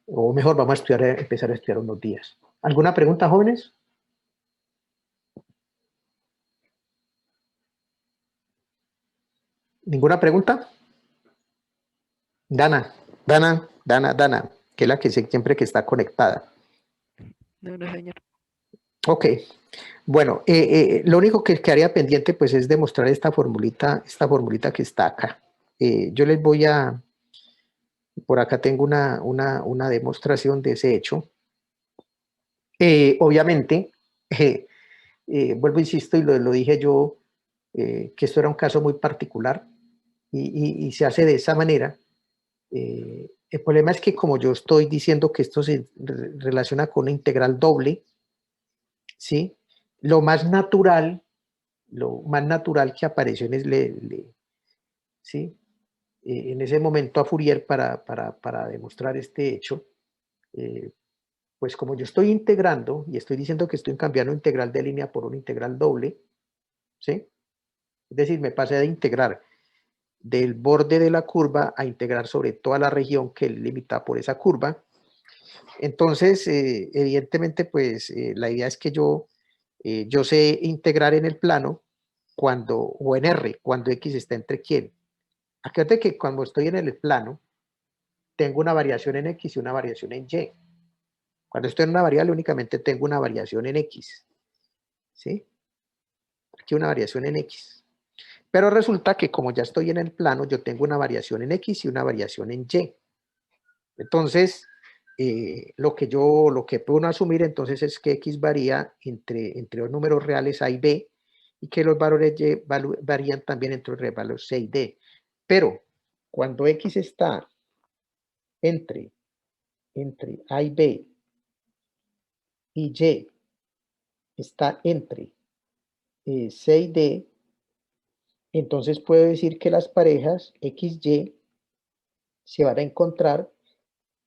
O mejor, vamos a empezar a estudiar unos días. ¿Alguna pregunta, jóvenes? ¿Ninguna pregunta? Dana, que es la que siempre que está conectada. No, señor. Ok, bueno, lo único que quedaría pendiente pues es demostrar esta formulita que está acá. Yo les voy a, por acá tengo una demostración de ese hecho. Obviamente, vuelvo, insisto, y lo dije yo, que esto era un caso muy particular y se hace de esa manera. El problema es que como yo estoy diciendo que esto se relaciona con una integral doble, ¿sí? Lo más natural que apareció ¿sí? En ese momento a Fourier para demostrar este hecho, pues como yo estoy integrando y estoy diciendo que estoy cambiando integral de línea por una integral doble, ¿sí? Es decir, me pasé de integrar del borde de la curva a integrar sobre toda la región que es limitada por esa curva. Entonces, evidentemente, pues la idea es que yo sé integrar en el plano o en R, cuando X está entre quién. Acuérdate que cuando estoy en el plano, tengo una variación en X y una variación en Y. Cuando estoy en una variable, únicamente tengo una variación en X. ¿Sí? Aquí una variación en X. Pero resulta que como ya estoy en el plano, yo tengo una variación en X y una variación en Y. Entonces, lo que puedo asumir entonces es que X varía entre los números reales A y B, y que los valores Y varían también entre los valores C y D. Pero cuando X está entre A y B y Y está entre C y D, entonces puedo decir que las parejas XY se van a encontrar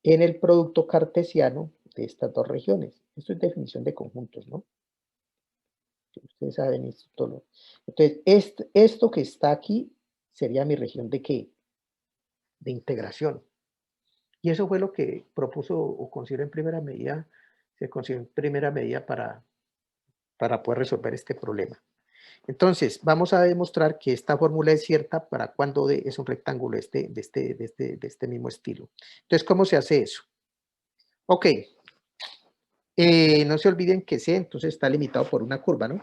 en el producto cartesiano de estas dos regiones. Esto es definición de conjuntos, ¿no? Ustedes saben esto todo. Entonces, esto que está aquí sería mi región de ¿qué? De integración. Y eso fue lo que propuso o consideró en primera medida, se consideró en primera medida para poder resolver este problema. Entonces, vamos a demostrar que esta fórmula es cierta para cuando D es un rectángulo de este mismo estilo. Entonces, ¿cómo se hace eso? Ok. No se olviden que C entonces está limitado por una curva, ¿no?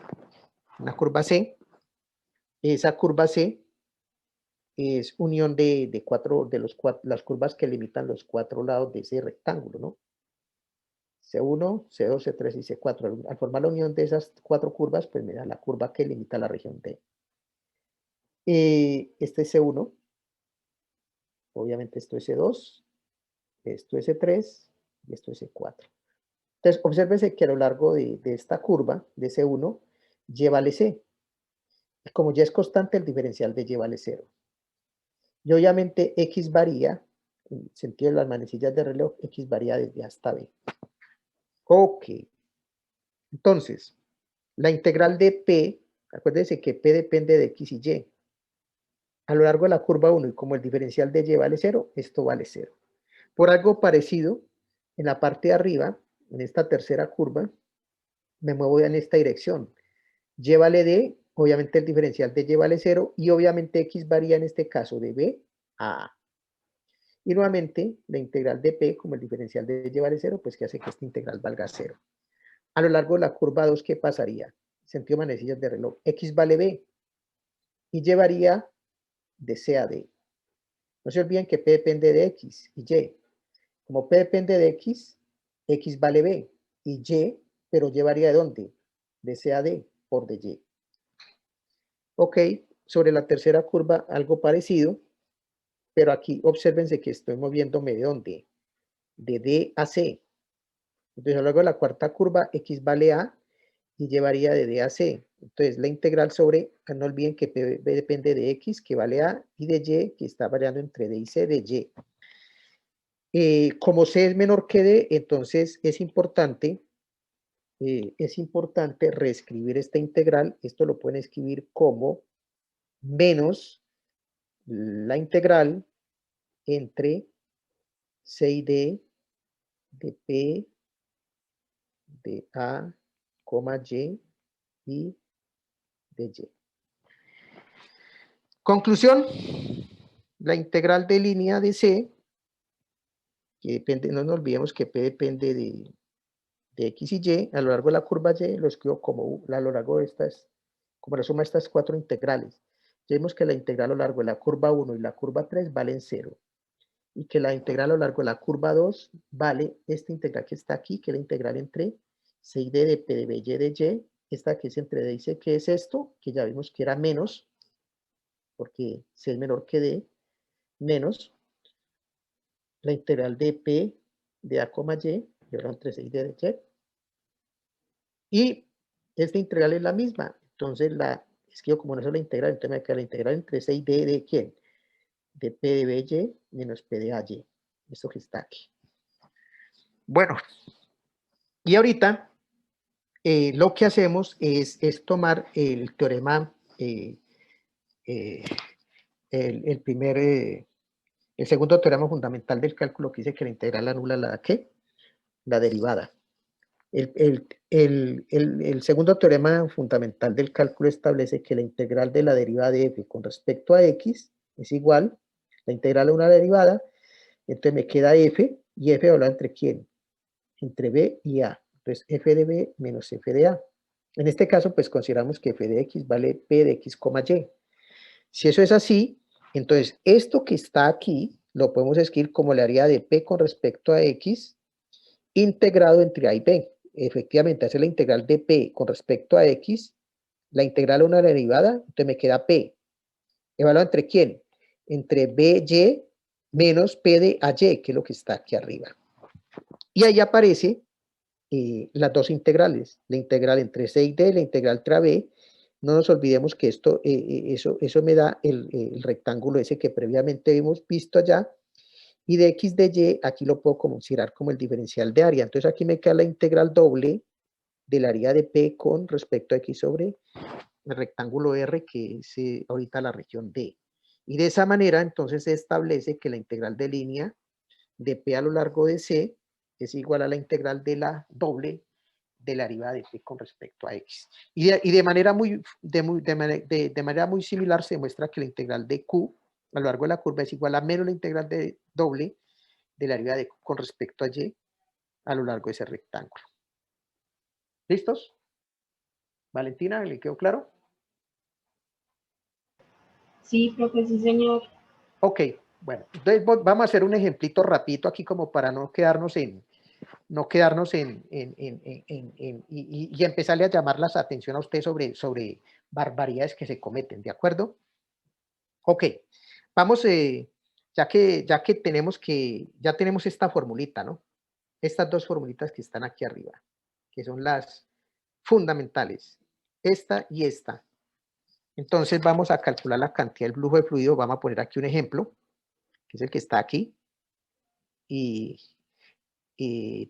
Una curva C. Esa curva C es unión de las curvas que limitan los cuatro lados de ese rectángulo, ¿no? C1, C2, C3 y C4. Al formar la unión de esas cuatro curvas, pues me da la curva que limita la región D. Este es C1. Obviamente esto es C2, esto es C3 y esto es C4. Entonces, obsérvense que a lo largo de esta curva, de C1, Y vale C. Y como ya es constante, el diferencial de Y vale 0. Y obviamente X varía, en el sentido de las manecillas de reloj, X varía desde A hasta B. Ok. Entonces, la integral de P, acuérdense que P depende de X y Y. A lo largo de la curva 1, y como el diferencial de Y vale 0, esto vale 0. Por algo parecido, en la parte de arriba, en esta tercera curva, me muevo en esta dirección. Y vale D, obviamente el diferencial de Y vale 0, y obviamente X varía en este caso de B a A. Y nuevamente, la integral de P, como el diferencial de Y vale 0, pues que hace que esta integral valga 0. A lo largo de la curva 2, ¿qué pasaría? Sentido manecillas de reloj. X vale B, y Y varía de C a D. No se olviden que P depende de X y Y. Como P depende de X, X vale B, y Y, pero Y varía de ¿dónde? De C a D, por de Y. Ok, sobre la tercera curva, algo parecido, pero aquí obsérvense que estoy moviéndome ¿de dónde? De D a C. Entonces, luego de la cuarta curva, X vale A y llevaría de D a C. Entonces, la integral sobre, no olviden que P depende de X, que vale A, y de Y, que está variando entre D y C, de Y. Como C es menor que D, entonces es importante reescribir esta integral. Esto lo pueden escribir como menos la integral entre C y D de P de A, Y de Y. Conclusión, la integral de línea de C, que depende, no nos olvidemos que P depende de X y Y, a lo largo de la curva Y lo escribo como a lo largo de estas, como la suma de estas cuatro integrales. Ya vemos que la integral a lo largo de la curva 1 y la curva 3 valen 0. Y que la integral a lo largo de la curva 2 vale esta integral que está aquí, que es la integral entre C y D de P de B y de Y. Esta que es entre D y C, que es esto, que ya vimos que era menos, porque C es menor que D, menos la integral de P de A, Y, y ahora entre C y D de Y. Y esta integral es la misma, entonces la escribo como una sola integral, entonces me queda la integral entre C y D de ¿quién? De P de B, Y menos P de A, Y. Esto que está aquí. Bueno, y ahorita lo que hacemos es tomar el teorema, el segundo teorema fundamental del cálculo, que dice que la integral anula la ¿qué? La derivada. El segundo teorema fundamental del cálculo establece que la integral de la derivada de f con respecto a x es igual, la integral a una derivada, entonces me queda f, y f habla entre quién, entre b y a, entonces f de b menos f de a. En este caso, pues consideramos que f de x vale p de x, y. Si eso es así, entonces esto que está aquí, lo podemos escribir como la área de p con respecto a x, integrado entre A y B. Efectivamente, hacer la integral de P con respecto a X, la integral a una derivada, entonces me queda P. ¿Evaluado entre quién? Entre BY menos P de AY, que es lo que está aquí arriba. Y ahí aparece las dos integrales, la integral entre C y D, la integral entre A y B. No nos olvidemos que eso me da el rectángulo ese que previamente hemos visto allá. Y de X de Y, aquí lo puedo considerar como el diferencial de área. Entonces aquí me queda la integral doble del área de P con respecto a X sobre el rectángulo R, que es ahorita la región D. Y de esa manera, entonces, se establece que la integral de línea de P a lo largo de C es igual a la integral de la doble de la derivada de P con respecto a X. Y de manera muy similar se muestra que la integral de Q a lo largo de la curva es igual a menos la integral de doble de la derivada de Q con respecto a Y a lo largo de ese rectángulo. ¿Listos? Valentina, ¿le quedó claro? Sí, profe, sí, señor. Ok, bueno, entonces vamos a hacer un ejemplito rapidito aquí como para no quedarnos y empezarle a llamar la atención a usted sobre barbaridades que se cometen, ¿de acuerdo? Ok, vamos, ya que ya tenemos esta formulita, ¿no? Estas dos formulitas que están aquí arriba, que son las fundamentales, esta y esta. Entonces vamos a calcular la cantidad del flujo de fluido, vamos a poner aquí un ejemplo, que es el que está aquí, y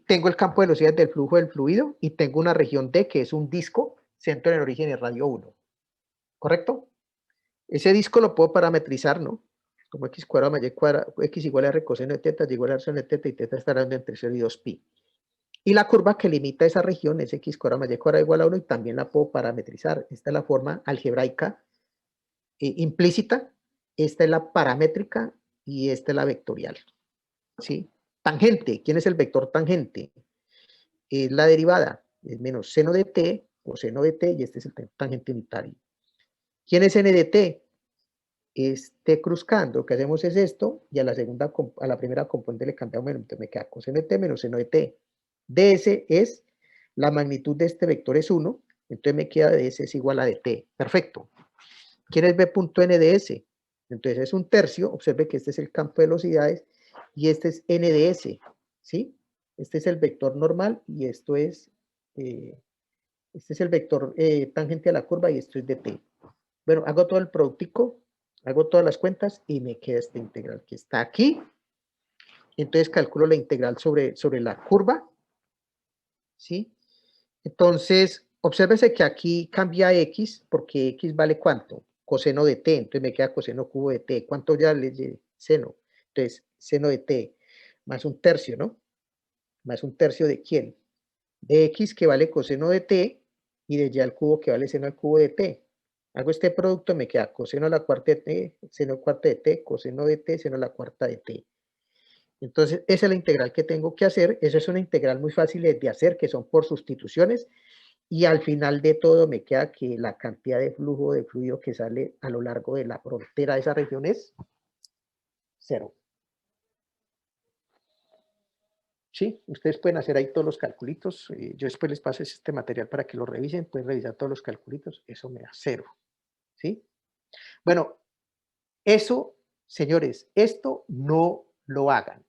tengo el campo de velocidad del flujo del fluido y tengo una región D que es un disco, centro en el origen y radio 1, ¿correcto? Ese disco lo puedo parametrizar, ¿no? Como x cuadrado más y cuadrado, x igual a r coseno de teta, y igual a r seno de teta, y teta estará entre 0 y 2pi. Y la curva que limita esa región es x cuadrado más y cuadrado igual a 1, y también la puedo parametrizar. Esta es la forma algebraica implícita, esta es la paramétrica y esta es la vectorial, ¿sí? Tangente, ¿quién es el vector tangente? Es la derivada, es menos seno de t o seno de t, y este es el tangente unitario. ¿Quién es n de t? Es t cruzcando, lo que hacemos es esto, y a la primera componente le cambiamos menos, entonces me queda coseno de t menos seno de t. ds es, la magnitud de este vector es 1, entonces me queda ds es igual a dt. Perfecto. ¿Quién es b.n de s? Entonces es un tercio, observe que este es el campo de velocidades, y este es n de s, ¿sí? Este es el vector normal, y esto es, este es el vector tangente a la curva, y esto es dt. Bueno, hago todo el productico, hago todas las cuentas, y me queda esta integral que está aquí. Entonces calculo la integral sobre la curva, ¿sí? Entonces, obsérvese que aquí cambia x, porque x vale ¿cuánto? Coseno de t, entonces me queda coseno cubo de t. ¿Cuánto ya le di? Seno. Entonces, seno de t más un tercio, ¿no? Más un tercio de ¿quién? De x, que vale coseno de t, y de y al cubo, que vale seno al cubo de t. Hago este producto, me queda coseno a la cuarta de t, seno cuarta de t, coseno de t, seno a la cuarta de t. Entonces, esa es la integral que tengo que hacer. Esa es una integral muy fácil de hacer, que son por sustituciones. Y al final de todo me queda que la cantidad de flujo de fluido que sale a lo largo de la frontera de esa región es 0. Sí, ustedes pueden hacer ahí todos los calculitos. Yo después les paso este material para que lo revisen. Pueden revisar todos los calculitos. Eso me da 0. ¿Sí? Bueno, eso, señores, esto no lo hagan.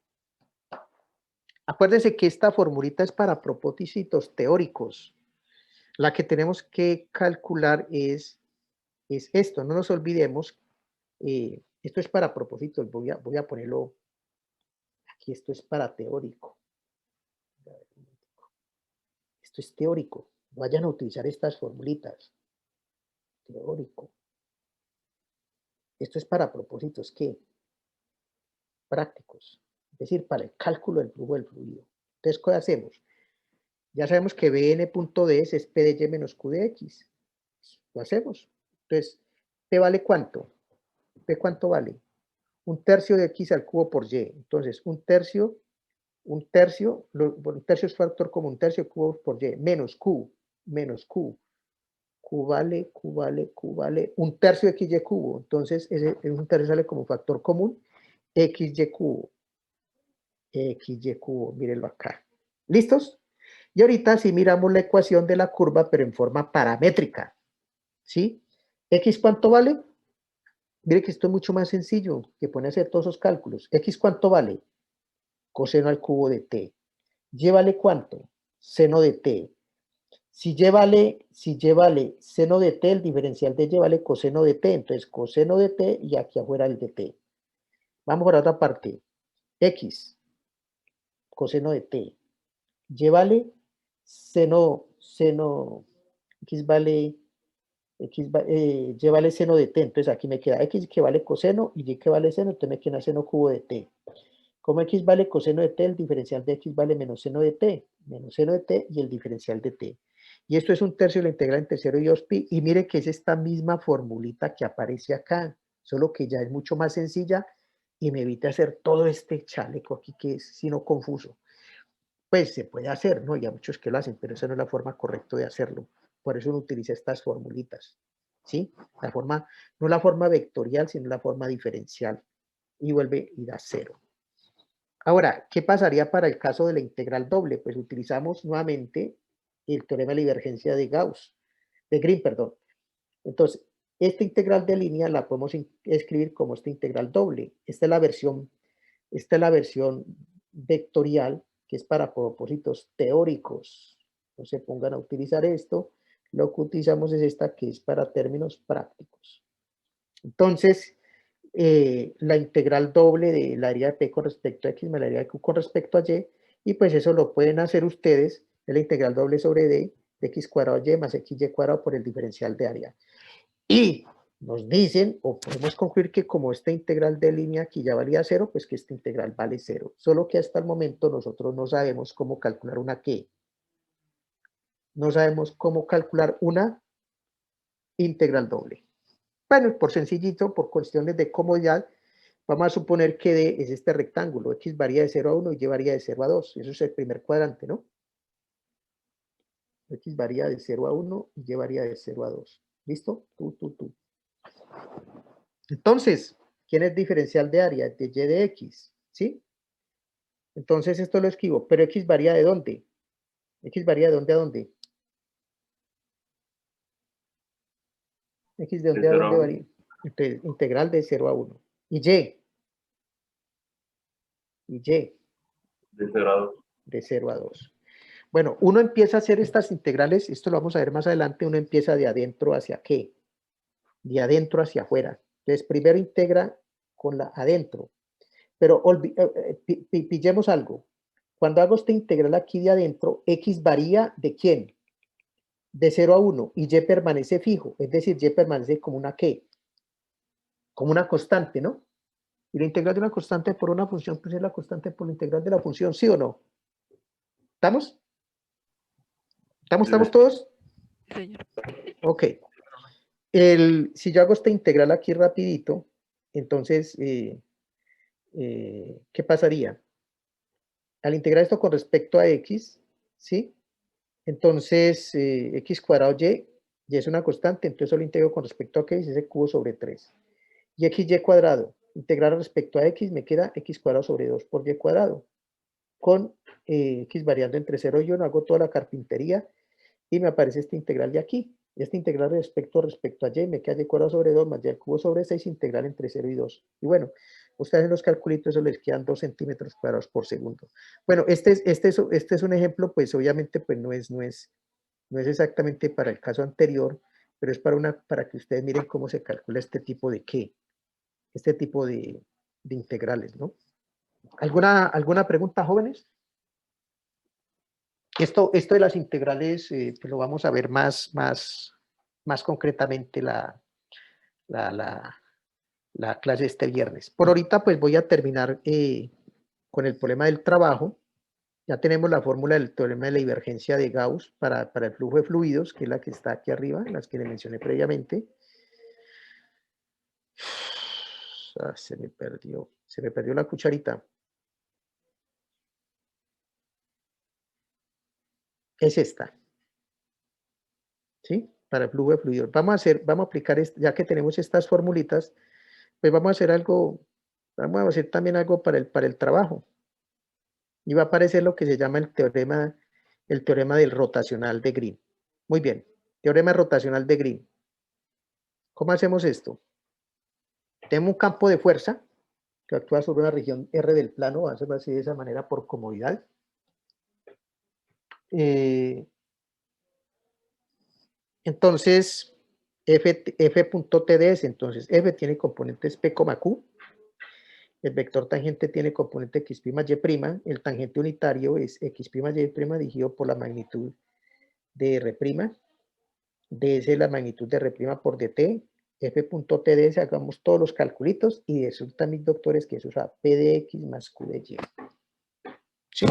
Acuérdense que esta formulita es para propósitos teóricos. La que tenemos que calcular es esto. No nos olvidemos. Esto es para propósitos. Voy a ponerlo aquí. Esto es para teórico. Esto es teórico. Vayan a utilizar estas formulitas. Teórico. Esto es para propósitos, ¿qué? Prácticos. Es decir, para el cálculo del flujo del fluido. Entonces, ¿qué hacemos? Ya sabemos que Bn.d es P de y menos Q de x. Lo hacemos. Entonces, P vale ¿cuánto? P ¿cuánto vale? Un tercio de x al cubo por y. Entonces, un tercio es factor como un tercio cubo por y, menos q, q vale, un tercio de xy cubo. Entonces, un tercio sale como factor común, xy cubo, mírenlo acá. ¿Listos? Y ahorita si miramos la ecuación de la curva, pero en forma paramétrica, ¿sí? ¿X cuánto vale? Mire que esto es mucho más sencillo que poner a hacer todos esos cálculos. ¿X cuánto vale? Coseno al cubo de t. ¿Y vale cuánto? Seno de t. Si y vale seno de t, el diferencial de y vale coseno de t. Entonces, coseno de t y aquí afuera el de t. Vamos por la otra parte. X, coseno de t. Y vale X vale, y vale seno de t. Entonces, aquí me queda X que vale coseno y Y que vale seno. Entonces, me queda seno cubo de t. Como X vale coseno de t, el diferencial de X vale menos seno de t y el diferencial de t. Y esto es 1/3 de la integral entre 0 y 2pi. Y mire que es esta misma formulita que aparece acá, solo que ya es mucho más sencilla y me evita hacer todo este chaleco aquí que es sino confuso. Pues se puede hacer, ¿no? Y hay muchos que lo hacen, pero esa no es la forma correcta de hacerlo. Por eso uno utiliza estas formulitas, ¿sí? La forma, no la forma vectorial, sino la forma diferencial. Y vuelve y da 0. Ahora, ¿qué pasaría para el caso de la integral doble? Pues utilizamos nuevamente el teorema de la divergencia de Gauss, de Green, perdón. Entonces, esta integral de línea la podemos escribir como esta integral doble. Esta es la versión vectorial, que es para propósitos teóricos. No se pongan a utilizar esto. Lo que utilizamos es esta, que es para términos prácticos. Entonces, la integral doble de la área de P con respecto a X más la área de Q con respecto a Y, y pues eso lo pueden hacer ustedes, es la integral doble sobre D de X cuadrado Y más XY cuadrado por el diferencial de área. Y nos dicen, o podemos concluir que como esta integral de línea aquí ya valía 0, pues que esta integral vale 0. Solo que hasta el momento nosotros no sabemos cómo calcular una ¿qué? No sabemos cómo calcular una integral doble. Bueno, por sencillito, por cuestiones de comodidad, vamos a suponer que D es este rectángulo. X varía de 0 a 1 y Y varía de 0 a 2. Eso es el primer cuadrante, ¿no? X varía de 0 a 1 y Y varía de 0 a 2. ¿Listo? Tú. Entonces, ¿quién es diferencial de área? De Y de X, ¿sí? Entonces esto lo escribo, pero X varía de dónde? X varía de dónde a dónde. X de dónde a dónde varía. Entonces, integral de 0 a 1. Y Y. De 0 a 2. De 0 a 2. Bueno, uno empieza a hacer estas integrales, esto lo vamos a ver más adelante, uno empieza de adentro hacia qué, de adentro hacia afuera. Entonces, primero integra con la adentro, pero pillemos algo. Cuando hago esta integral aquí de adentro, X varía ¿de quién? De 0 a 1, y Y permanece fijo, es decir, Y permanece como una ¿qué? Como una constante, ¿no? Y la integral de una constante por una función, pues es la constante por la integral de la función, ¿sí o no? ¿Estamos? ¿Estamos todos? Sí, señor. Ok. Si yo hago esta integral aquí rapidito, entonces, ¿qué pasaría? Al integrar esto con respecto a X, ¿sí? Entonces, X cuadrado Y es una constante, entonces solo integro con respecto a X, ese cubo sobre 3. Y XY cuadrado, integrar respecto a X, me queda X cuadrado sobre 2 por Y cuadrado. Con X variando entre 0 y 1, hago toda la carpintería y me aparece esta integral de aquí. Esta integral respecto a Y me queda Y cuadrado sobre 2 más Y al cubo sobre 6, integral entre 0 y 2. Y bueno, ustedes en los calculitos eso les quedan 2 centímetros cuadrados por segundo. Bueno, este es un ejemplo, pues obviamente pues no es exactamente para el caso anterior, pero es para que ustedes miren cómo se calcula este tipo de este tipo de integrales, ¿no? ¿Alguna pregunta, jóvenes? Esto de las integrales, pues lo vamos a ver más concretamente la clase este viernes. Por ahorita, pues voy a terminar con el problema del trabajo. Ya tenemos la fórmula del teorema de la divergencia de Gauss para el flujo de fluidos, que es la que está aquí arriba, las que le mencioné previamente. Se me perdió la cucharita. Es esta. ¿Sí? Para el flujo de fluidos. Vamos a aplicar, ya que tenemos estas formulitas, pues vamos a hacer también algo para el trabajo. y va a aparecer lo que se llama el teorema del rotacional de Green. Muy bien, teorema rotacional de Green. ¿Cómo hacemos esto? Tengo un campo de fuerza que actúa sobre una región R del plano, vamos a hacerlo así de esa manera por comodidad. Entonces, F.TDS, entonces F tiene componentes P, Q, el vector tangente tiene componente X', Y', el tangente unitario es X', Y' dividido por la magnitud de R', ds es la magnitud de R' por dt, F.TDS, hagamos todos los calculitos y resulta, mis doctores, que eso es P de X más Q de Y. Sí,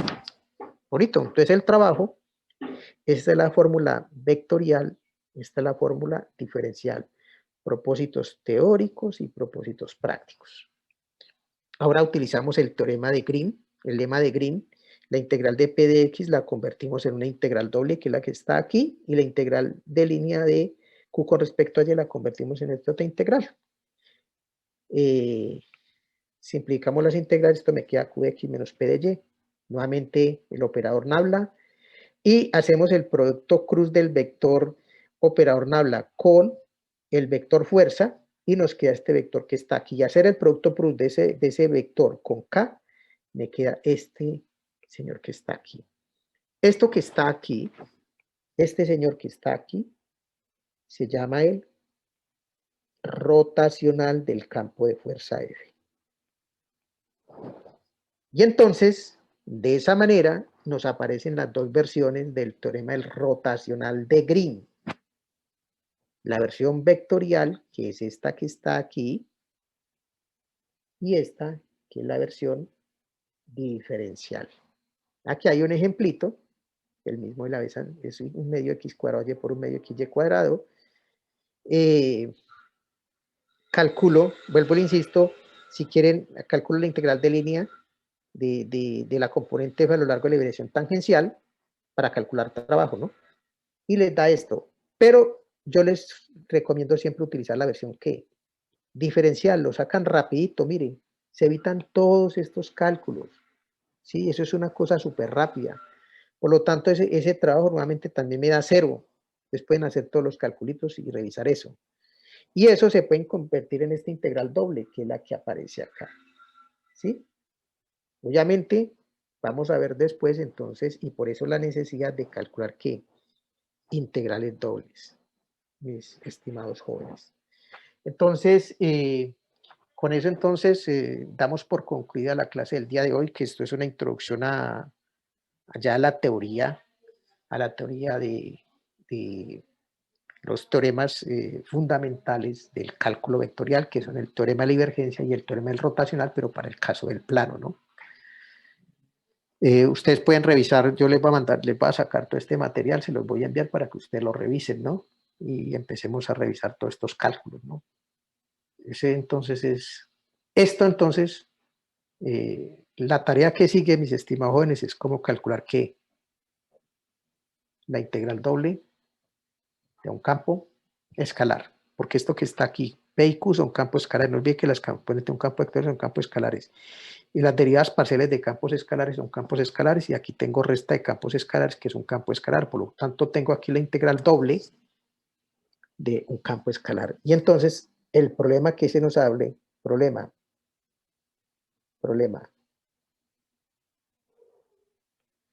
bonito. Entonces el trabajo, esta es la fórmula vectorial, esta es la fórmula diferencial, propósitos teóricos y propósitos prácticos. Ahora utilizamos el teorema de Green, el lema de Green. La integral de P de X la convertimos en una integral doble, que es la que está aquí, y la integral de línea de Q con respecto a Y la convertimos en esta otra integral. Simplificamos las integrales, esto me queda Q de X menos P de Y. Nuevamente el operador nabla. Y hacemos el producto cruz del vector operador nabla con el vector fuerza, y nos queda este vector que está aquí. Y hacer el producto cruz de ese vector con K, me queda este señor que está aquí. Esto que está aquí, este señor que está aquí, se llama el rotacional del campo de fuerza F. Y entonces, de esa manera, nos aparecen las dos versiones del teorema del rotacional de Green. La versión vectorial, que es esta que está aquí, y esta, que es la versión diferencial. Aquí hay un ejemplito, el mismo de la vez, es un medio x cuadrado y por un medio xy cuadrado. Calculo, vuelvo le insisto, si quieren, calculo la integral de línea de la componente F a lo largo de la liberación tangencial para calcular trabajo, ¿no? Y les da esto. Pero yo les recomiendo siempre utilizar la versión que diferencial, lo sacan rapidito, miren, se evitan todos estos cálculos. Sí, eso es una cosa súper rápida. Por lo tanto, ese trabajo normalmente también me da 0. Ustedes pueden hacer todos los calculitos y revisar eso. Y eso se pueden convertir en esta integral doble, que es la que aparece acá. ¿Sí? Obviamente, vamos a ver después entonces, y por eso la necesidad de calcular ¿qué? Integrales dobles, mis estimados jóvenes. Entonces, con eso entonces damos por concluida la clase del día de hoy, que esto es una introducción ya a la teoría de los teoremas fundamentales del cálculo vectorial, que son el teorema de la divergencia y el teorema del rotacional, pero para el caso del plano, ¿no? Ustedes pueden revisar, yo les voy a mandar, les voy a sacar todo este material, se los voy a enviar para que ustedes lo revisen, ¿no? Y empecemos a revisar todos estos cálculos, ¿no? Esto entonces, la tarea que sigue, mis estimados jóvenes, es cómo calcular ¿qué? La integral doble de un campo escalar, porque esto que está aquí, P y Q son campos escalares, no olviden que las componentes de un campo vectorial son campos escalares, y las derivadas parciales de campos escalares son campos escalares, y aquí tengo resta de campos escalares, que es un campo escalar, por lo tanto tengo aquí la integral doble de un campo escalar. Y entonces, el problema que se nos hable, problema,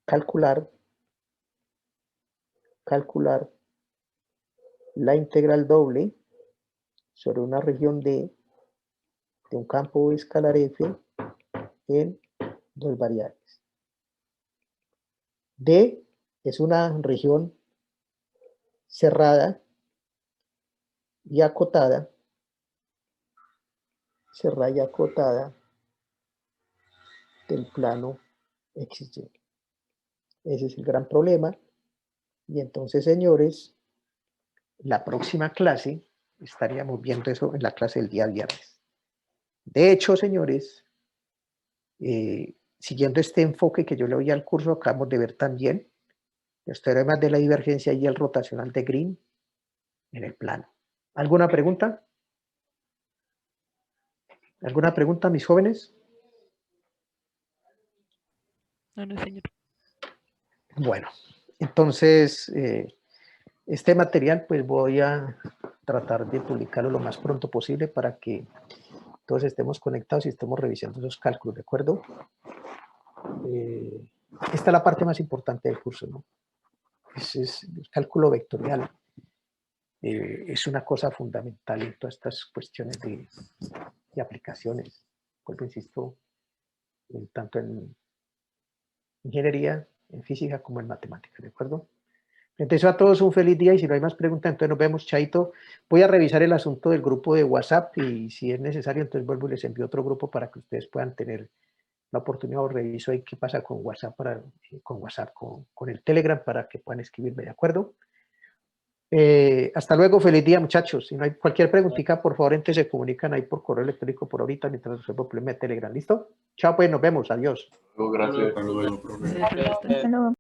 calcular la integral doble sobre una región D de un campo escalar F en dos variables. D es una región cerrada y acotada, del plano XY. Ese es el gran problema. Y entonces, señores, la próxima clase estaríamos viendo eso en la clase del día viernes. De hecho, señores, siguiendo este enfoque que yo le doy al curso, acabamos de ver también los teoremas de la divergencia y el rotacional de Green en el plano. ¿Alguna pregunta? ¿Alguna pregunta, mis jóvenes? No, señor. Bueno, entonces, este material pues voy a tratar de publicarlo lo más pronto posible para que todos estemos conectados y estemos revisando esos cálculos, ¿de acuerdo? Esta es la parte más importante del curso, ¿no? Es el cálculo vectorial. Es una cosa fundamental en todas estas cuestiones de aplicaciones. Vuelvo, insisto, tanto en ingeniería, en física como en matemáticas, ¿de acuerdo? Entonces a todos un feliz día y si no hay más preguntas, entonces nos vemos, chaito. Voy a revisar el asunto del grupo de WhatsApp y si es necesario, entonces vuelvo y les envío otro grupo para que ustedes puedan tener la oportunidad o reviso ahí qué pasa con WhatsApp, con el Telegram para que puedan escribirme, ¿de acuerdo? Hasta luego, feliz día, muchachos. Si no hay cualquier preguntita, por favor, entonces se comunican ahí por correo electrónico por ahorita mientras resuelvo el problema de Telegram, ¿listo? Chao, pues, nos vemos, adiós. Gracias. Hasta luego.